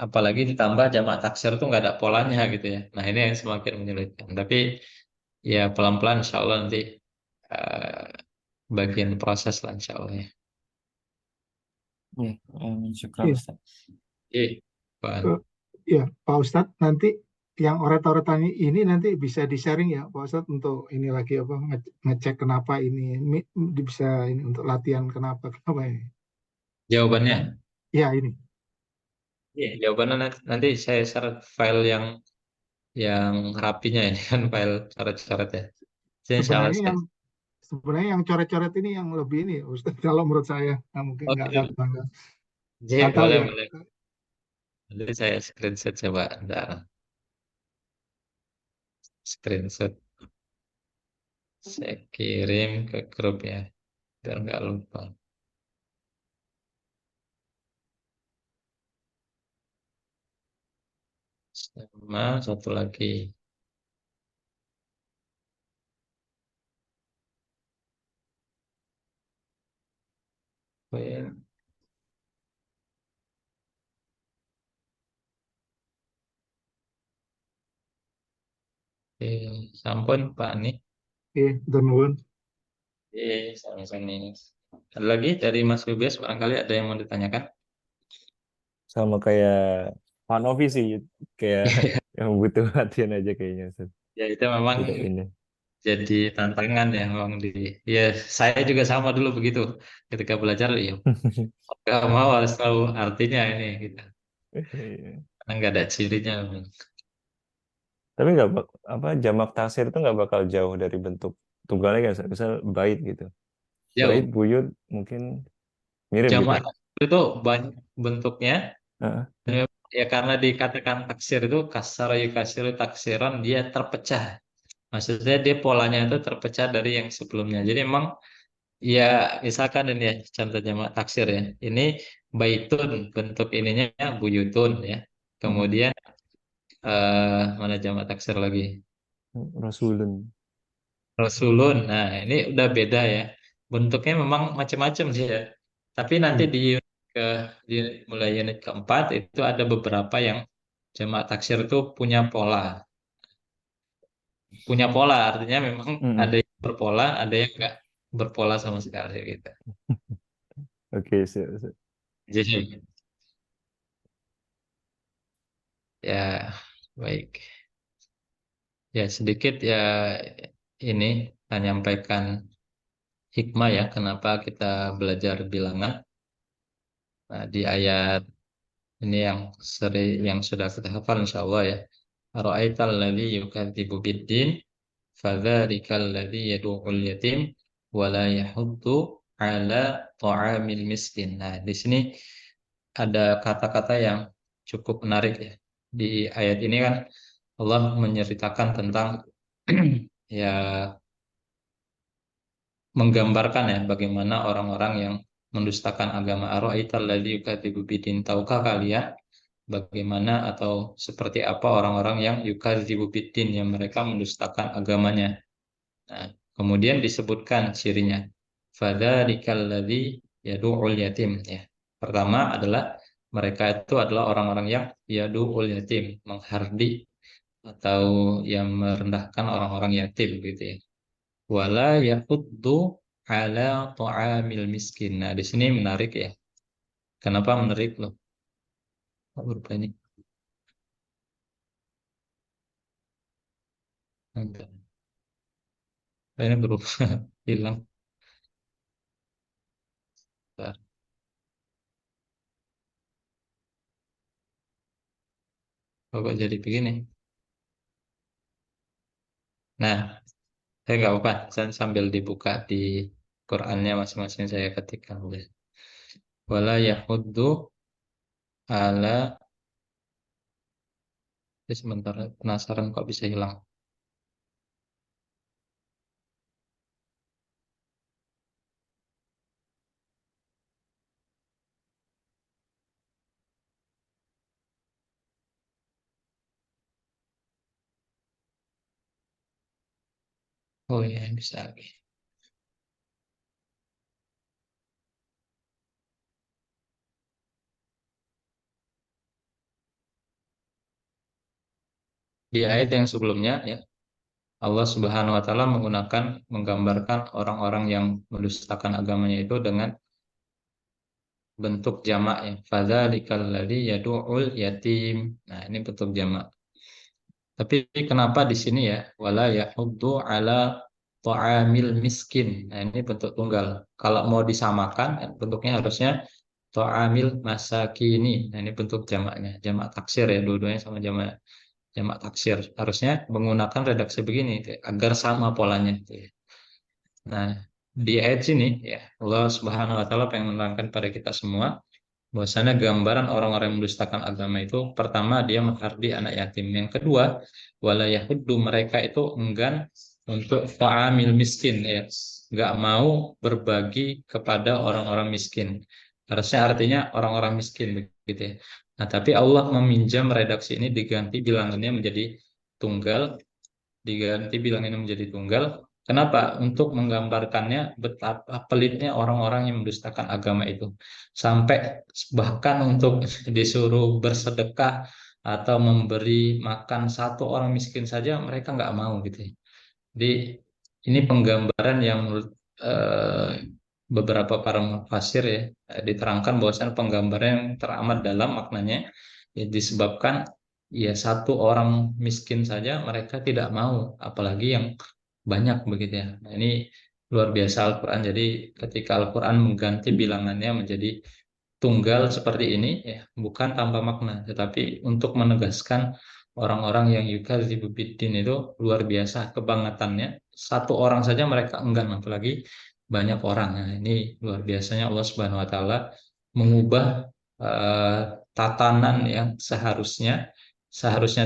Apalagi ditambah jamak taksir tuh nggak ada polanya gitu ya. Nah ini yang semakin menyulitkan. Tapi ya pelan-pelan insya Allah nanti eh, bagian proses lah insya Allah ya. Ya, syukur iya Ustadz. Oke, Pak. Eh, ya Pak Ustadz nanti yang oret-oretan ini nanti bisa di-sharing ya Pak Ustadz untuk ini lagi apa ngecek kenapa ini bisa ini untuk latihan kenapa ini Jawabannya, ya ini iya, jawabannya nanti saya share file yang rapinya ini kan file coret-coret ya. Jadi insya Allah sebenarnya saya. yang coret-coret ini yang lebih ini Ustadz kalau menurut saya nah, mungkin Oh nggak gitu. nggak Jadi nggak tahu boleh ya. boleh. Nanti saya screenshot coba. Ntar screenshot saya kirim ke grup ya. Biar nggak lupa. Sama satu lagi. Oke, sampun Pak nih. Oke, Don Won. Sama-sama. Ada lagi dari Mas Rubes, barangkali ada yang mau ditanyakan? Sama kayak Pak Novi sih, kayak yang butuh latihan aja kayaknya, Ustaz. Ya itu memang Tidak ini. jadi tantangan ya memang ya saya juga sama dulu begitu ketika belajar ya nggak mau harus tahu artinya ini gitu karena nggak ada cirinya. Tapi nggak apa jamak taksir itu nggak bakal jauh dari bentuk tunggalnya kan, Ustaz? Misal bait gitu. Bait, Jauh buyut mungkin mirip gitu jamak ya. itu banyak bentuknya Heeh. ya karena dikatakan taksir itu kasar yukasiru taksiran dia terpecah. Maksudnya dia polanya itu terpecah dari yang sebelumnya. Jadi emang ya misalkan ini ya contoh jamak taksir ya. Ini baitun bentuk ininya buyutun ya. Mm. Kemudian mana jamak taksir lagi? Rasulun. Rasulun. Nah, ini udah beda ya. Bentuknya memang macam-macam sih ya. Tapi nanti Mm. di unit ke di mulai unit keempat itu ada beberapa yang jamak taksir itu punya pola. Punya pola artinya memang ada Mm-mm. yang berpola, ada yang enggak berpola sama sekali gitu. Oke, siap, siap. Jadi ya baik. Ya sedikit ya ini saya menyampaikan hikmah ya kenapa kita belajar bilangan. Nah, di ayat ini yang yang sudah kita hafal insya Allah ya. Ara'aital ladzi yukadzibu biddin fadzarikal ladzi yad'ul yatim wa la yahuddu ala ta'amil miskin. Nah, di sini ada kata-kata yang cukup menarik ya. Di ayat ini kan Allah menceritakan tentang ya menggambarkan ya bagaimana orang-orang yang mendustakan agama. Ara'aital ladzi yukadzibu biddin. Tahukah kalian bagaimana atau seperti apa orang-orang yang yukadzibu biddin yang mereka mendustakan agamanya. Nah, kemudian disebutkan cirinya. Fadzarikal ladzi yad'ul yatim ya. Pertama adalah mereka itu adalah orang-orang yang yad'ul yatim, menghardi atau yang merendahkan orang-orang yatim gitu ya. Wala yahuddu ala ta'amil miskin. Nah, di sini menarik ya. Kenapa menarik loh? Kok berubah ini? Ini berubah hilang. Bentar. Kok jadi begini? Nah, saya nggak apa-apa. Saya sambil dibuka di Qurannya masing-masing saya ketikkan. Wala yahuddu ala. Sebentar, penasaran kok bisa hilang. Oh iya, bisa lagi. Di ayat yang sebelumnya ya, Allah Subhanahu wa taala menggambarkan orang-orang yang mendustakan agamanya itu dengan bentuk jamak ya. Fadzalikal ladzi yad'ul yatim. Nah, ini bentuk jamak. Tapi kenapa di sini ya wala yahuddu ala ta'amil miskin. Nah, ini bentuk tunggal. Kalau mau disamakan bentuknya harusnya ta'amil masakini. Nah, ini bentuk jamaknya, jamak taksir ya, dua-duanya sama jamak jamak taksir. Harusnya menggunakan redaksi begini agar sama polanya. Nah, di ayat sini ya Allah Subhanahu wa taala pengen menerangkan pada kita semua bahwasanya gambaran orang-orang yang mendustakan agama itu pertama dia menghardi anak yatim. Yang kedua, wala yahuddu mereka itu enggan untuk ta'amil miskin ya. Enggak mau berbagi kepada orang-orang miskin. Harusnya artinya orang-orang miskin begitu ya. Nah, tapi Allah meminjam redaksi ini diganti bilangannya menjadi tunggal, diganti bilangannya menjadi tunggal. Kenapa? Untuk menggambarkannya betapa pelitnya orang-orang yang mendustakan agama itu. Sampai bahkan untuk disuruh bersedekah atau memberi makan satu orang miskin saja mereka nggak mau gitu ya. Jadi ini penggambaran yang menurut eh, beberapa para mufassir ya, diterangkan bahwasan penggambaran yang teramat dalam maknanya ya disebabkan ya satu orang miskin saja mereka tidak mau, apalagi yang banyak begitu ya. Nah, ini luar biasa Al-Quran. Jadi ketika Al-Quran mengganti bilangannya menjadi tunggal seperti ini ya bukan tanpa makna, tetapi untuk menegaskan orang-orang yang yukadzibu biddin itu luar biasa kebangetannya. Satu orang saja mereka enggan, apalagi banyak orang. Nah, ini luar biasanya Allah Subhanahu wa taala mengubah eh, tatanan yang seharusnya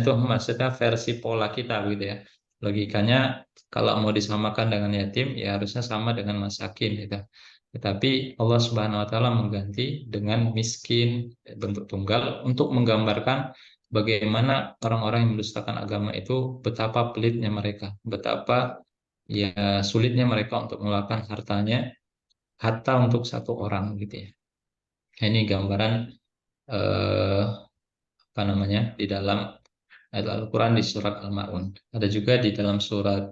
tuh maksudnya versi pola kita gitu ya. Logikanya kalau mau disamakan dengan yatim ya harusnya sama dengan masakin gitu. Tetapi Allah Subhanahu wa taala mengganti dengan miskin bentuk tunggal untuk menggambarkan bagaimana orang-orang yang mendustakan agama itu betapa pelitnya mereka, betapa ya sulitnya mereka untuk mengeluarkan harta untuk satu orang gitu ya. Nah, ini gambaran eh, apa namanya di dalam ayat Al-Quran di surat Al-Ma'un. Ada juga di dalam surat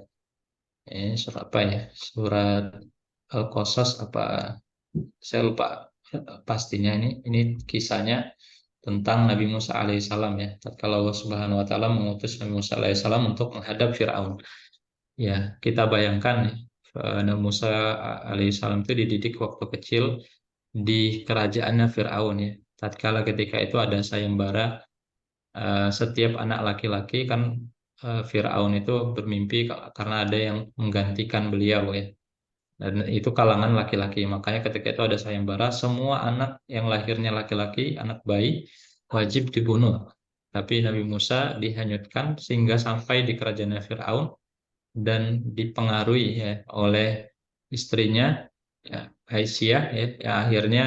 apa ya? Surat Al-Qasas apa saya lupa pastinya ini kisahnya tentang Nabi Musa alaihissalam ya. Tatkala Allah Subhanahu wa taala mengutus Nabi Musa alaihissalam untuk menghadap Firaun. Ya, kita bayangkan ya, Nabi Musa alaihissalam itu dididik waktu kecil di kerajaannya Firaun ya. Tatkala ketika itu ada sayembara, setiap anak laki-laki kan Firaun itu bermimpi karena ada yang menggantikan beliau ya. Dan itu kalangan laki-laki. Makanya ketika itu ada sayembara, semua anak yang lahirnya laki-laki, anak bayi, wajib dibunuh. Tapi Nabi Musa dihanyutkan sehingga sampai di kerajaan Firaun dan dipengaruhi ya, oleh istrinya ya, Aisyah ya, yang akhirnya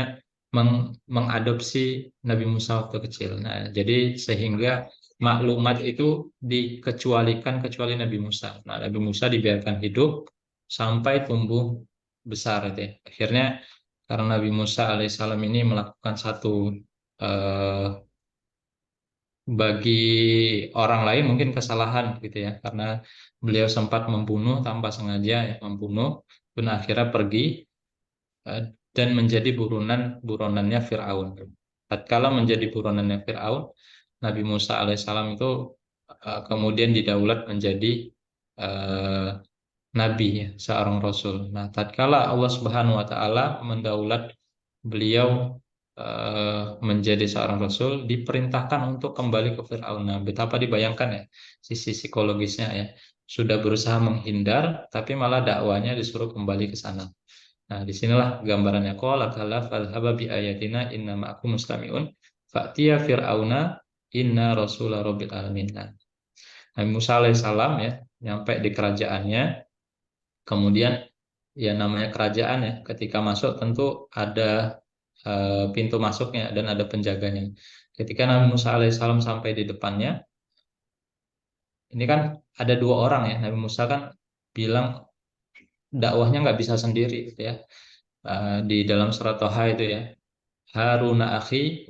mengadopsi Nabi Musa waktu kecil. Nah, jadi sehingga maklumat itu dikecualikan kecuali Nabi Musa. Nah, Nabi Musa dibiarkan hidup sampai tumbuh besar itu ya. Akhirnya karena Nabi Musa alaihissalam ini melakukan satu eh, bagi orang lain mungkin kesalahan gitu ya, karena beliau sempat membunuh tanpa sengaja ya, membunuh dan akhirnya pergi eh, dan menjadi buronannya Firaun. Tatkala menjadi buronannya Firaun, Nabi Musa alaihissalam itu kemudian didaulat menjadi eh, nabi ya, seorang rasul. Nah, tatkala Allah Subhanahu wa taala mendaulat beliau menjadi seorang rasul, diperintahkan untuk kembali ke Firaun. Nah, betapa dibayangkan ya sisi psikologisnya ya. Sudah berusaha menghindar, tapi malah dakwanya disuruh kembali ke sana. Nah, disinilah gambarannya qala kala fadhhaba bi ayatina inna ma'akum mustami'un fa'tiya fir'auna inna rasula rabbil alamin. Nah, Nabi Musa alaihissalam ya nyampe di kerajaannya, kemudian ya namanya kerajaan ya, ketika masuk tentu ada pintu masuknya dan ada penjaganya. Ketika Nabi Musa alaihissalam sampai di depannya, ini kan ada dua orang ya. Nabi Musa kan bilang dakwahnya nggak bisa sendiri gitu ya. Di dalam surat Toha itu ya, Haruna akhi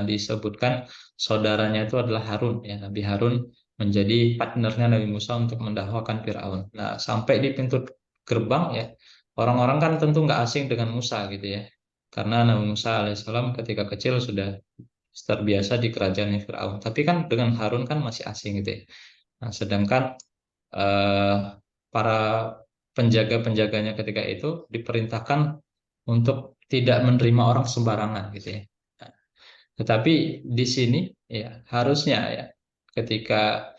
disebutkan saudaranya itu adalah Harun ya. Nabi Harun menjadi partnernya Nabi Musa untuk mendakwakan Firaun. Nah, sampai di pintu gerbang ya, orang-orang kan tentu nggak asing dengan Musa gitu ya. Karena Nabi Musa alaihissalam ketika kecil sudah terbiasa di kerajaan Firaun. Tapi kan dengan Harun kan masih asing gitu ya. Nah, sedangkan eh, para penjaga-penjaganya ketika itu diperintahkan untuk tidak menerima orang sembarangan gitu ya. Nah, tetapi di sini ya harusnya ya ketika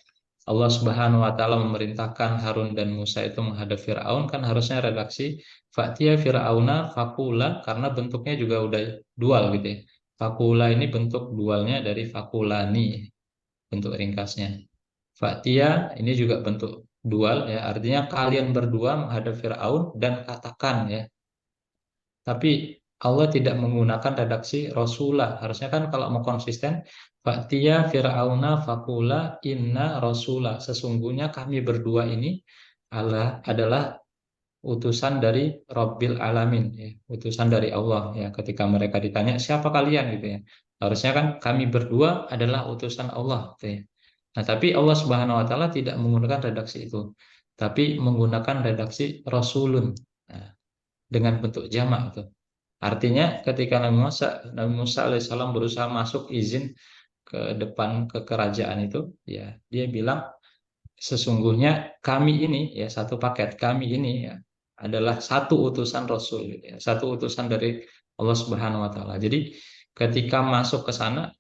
Allah Subhanahu wa taala memerintahkan Harun dan Musa itu menghadap Firaun, kan harusnya redaksi Fa'tiya Fir'auna fakula, karena bentuknya juga udah dual gitu ya. Fakula ini bentuk dualnya dari fakulani, bentuk ringkasnya. Fa'tiya ini juga bentuk dual ya, artinya kalian berdua menghadap Firaun dan katakan ya. Tapi Allah tidak menggunakan redaksi Rasulah. Harusnya kan kalau mau konsisten, Fa'tiya Fir'auna fakula inna Rasulah. Sesungguhnya kami berdua ini adalah utusan dari Rabbil Alamin, ya. Utusan dari Allah ya. Ketika mereka ditanya siapa kalian gitu ya. Harusnya kan kami berdua adalah utusan Allah gitu ya. Nah, tapi Allah Subhanahu wa taala tidak menggunakan redaksi itu. Tapi menggunakan redaksi Rasulun. Nah, dengan bentuk jamak itu. Artinya ketika Nabi Musa alaihissalam berusaha masuk izin ke depan ke kerajaan itu, ya dia bilang sesungguhnya kami ini ya satu paket kami ini ya adalah satu utusan Rasul, gitu ya, satu utusan dari Allah Subhanahu Wa Taala. Jadi ketika masuk ke sana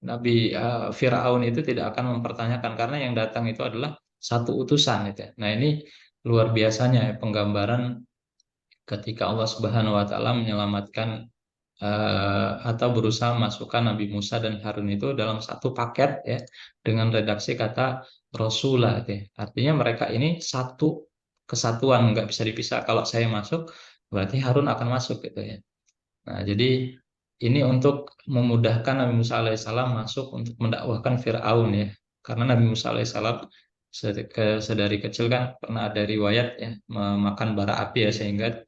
Nabi Firaun itu tidak akan mempertanyakan karena yang datang itu adalah satu utusan itu ya. Nah ini luar biasanya ya, penggambaran ketika Allah Subhanahu Wa Taala menyelamatkan atau berusaha masukkan Nabi Musa dan Harun itu dalam satu paket ya dengan redaksi kata Rasulah gitu ya. Artinya mereka ini satu kesatuan nggak bisa dipisah. Kalau saya masuk berarti Harun akan masuk gitu ya. Nah, jadi ini untuk memudahkan Nabi Musa alaihissalam masuk untuk mendakwahkan Fir'aun ya. Karena Nabi Musa alaihissalam sedari kecil kan pernah ada riwayat ya memakan bara api ya sehingga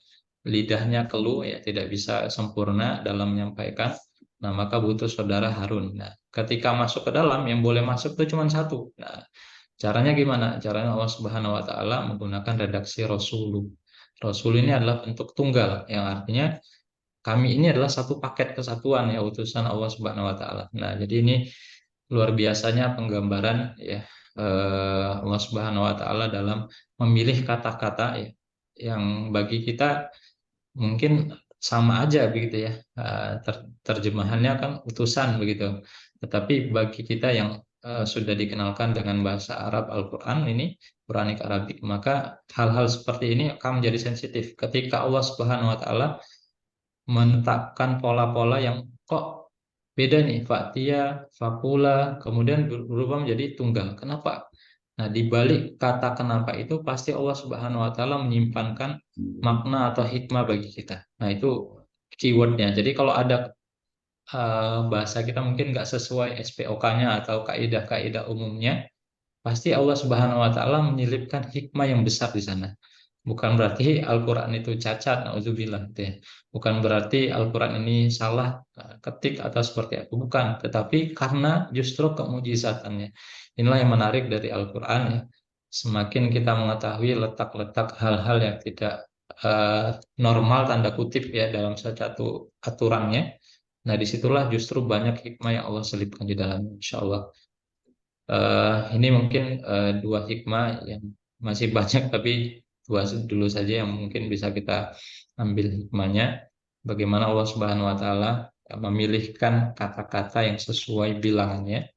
lidahnya keluh ya tidak bisa sempurna dalam menyampaikan. Nah, maka butuh saudara Harun. Nah, ketika masuk ke dalam yang boleh masuk itu cuma satu. Nah, caranya gimana? Caranya Allah Subhanahu wa taala menggunakan redaksi Rasulu. Rasul ini adalah bentuk tunggal yang artinya kami ini adalah satu paket kesatuan ya utusan Allah Subhanahu wa taala. Nah, jadi ini luar biasanya penggambaran ya Allah Subhanahu wa taala dalam memilih kata-kata ya yang bagi kita mungkin sama aja begitu ya. Terjemahannya kan utusan begitu. Tetapi bagi kita yang sudah dikenalkan dengan bahasa Arab Al-Qur'an ini Quranik Arabik, maka hal-hal seperti ini akan menjadi sensitif ketika Allah Subhanahu wa taala menetapkan pola-pola yang kok beda nih, Faktia, Fakula, kemudian berubah menjadi tunggal. Kenapa? Nah, di balik kata kenapa itu pasti Allah Subhanahu wa taala menyimpankan makna atau hikmah bagi kita. Nah, itu keywordnya. Jadi kalau ada bahasa kita mungkin nggak sesuai SPOK-nya atau kaidah-kaidah umumnya, pasti Allah Subhanahu wa taala menyelipkan hikmah yang besar di sana. Bukan berarti Al-Quran itu cacat, na'udzubillah gitu ya. Bukan berarti Al-Quran ini salah ketik atau seperti apa. Bukan, tetapi karena justru kemujizatannya. Inilah yang menarik dari Al-Quran ya. Semakin kita mengetahui letak-letak hal-hal yang tidak normal tanda kutip ya dalam satu aturannya. Nah, disitulah justru banyak hikmah yang Allah selipkan di dalamnya, insya Allah. Ini mungkin dua hikmah yang masih banyak tapi dua dulu saja yang mungkin bisa kita ambil hikmahnya. Bagaimana Allah Subhanahu wa taala memilihkan kata-kata yang sesuai bilangannya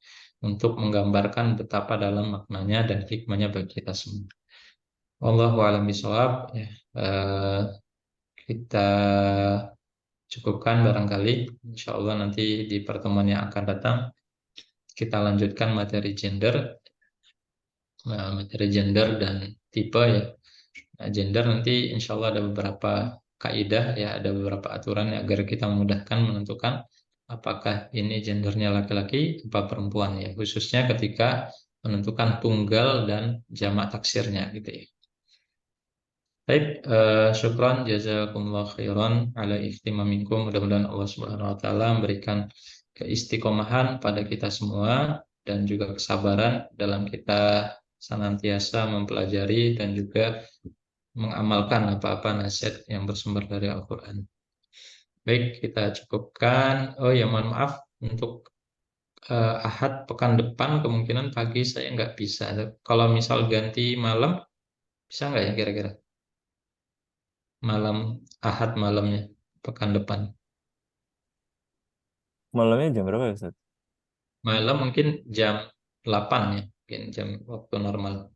untuk menggambarkan betapa dalam maknanya dan hikmahnya bagi kita semua. Wallahu a'lam bishawab ya. Kita cukupkan barangkali. Insya Allah nanti di pertemuan yang akan datang kita lanjutkan materi gender dan tipe ya. Nah, gender nanti insya Allah ada beberapa kaidah ya, ada beberapa aturan ya, agar kita memudahkan menentukan apakah ini gendernya laki-laki apa perempuan ya, khususnya ketika menentukan tunggal dan jamak taksirnya gitu ya. Baik, syukran jazakumullah khairan ala ihtimamikum. Mudah-mudahan Allah Subhanahu wa taala memberikan keistiqomahan pada kita semua dan juga kesabaran dalam kita senantiasa mempelajari dan juga mengamalkan apa-apa nasihat yang bersumber dari Al-Quran. Baik, kita cukupkan. Oh ya, mohon maaf untuk Ahad pekan depan kemungkinan pagi saya nggak bisa. Kalau misal ganti malam, bisa nggak ya kira-kira? Malam Ahad malamnya pekan depan. Malamnya jam berapa ya, Ustaz? Malam mungkin jam 8 ya, mungkin jam waktu normal.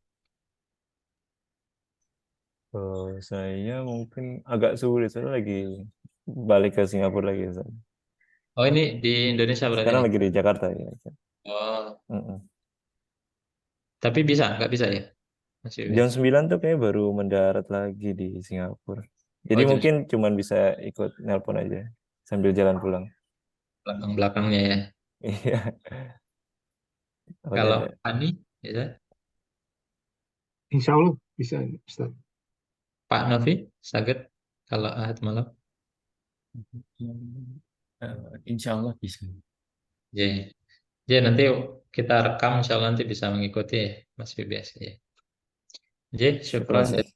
Saya mungkin agak sulit, saya lagi balik ke Singapura lagi, Ustaz. Oh ini di Indonesia berarti Sekarang nih. lagi di Jakarta ya, Ustaz. Oh, Mm-mm. tapi bisa, nggak bisa ya? Masih Jam bisa. 9 tuh kayaknya baru mendarat lagi di Singapura. Jadi Oh, jam mungkin cuman bisa ikut nelpon aja sambil jalan pulang. belakang-belakangnya ya. Iya, takutnya Kalau ada. Ani, bisa. Insya Allah bisa, Ustaz. Pak Novi, sakit kalau Ahad malam. Insya Allah bisa. Ya, ya nanti kita rekam, insya Allah nanti bisa mengikuti ya, Mas BBS ya. Ya, Syukur, syukron. Ustaz.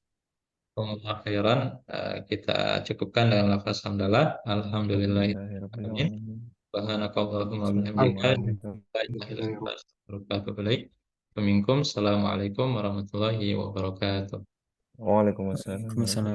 Akhiran kita cukupkan dengan lafaz hamdalah. Alhamdulillahirabbil Alhamdulillahirobbilalamin. alamin. Subhanakallahumma bihamdika. Subhanallah. La ilaha illa anta astaghfiruka wa atubu ilaik. Assalamualaikum warahmatullahi wabarakatuh. Waalaikumsalam warahmatullahi Waalaikumsalam.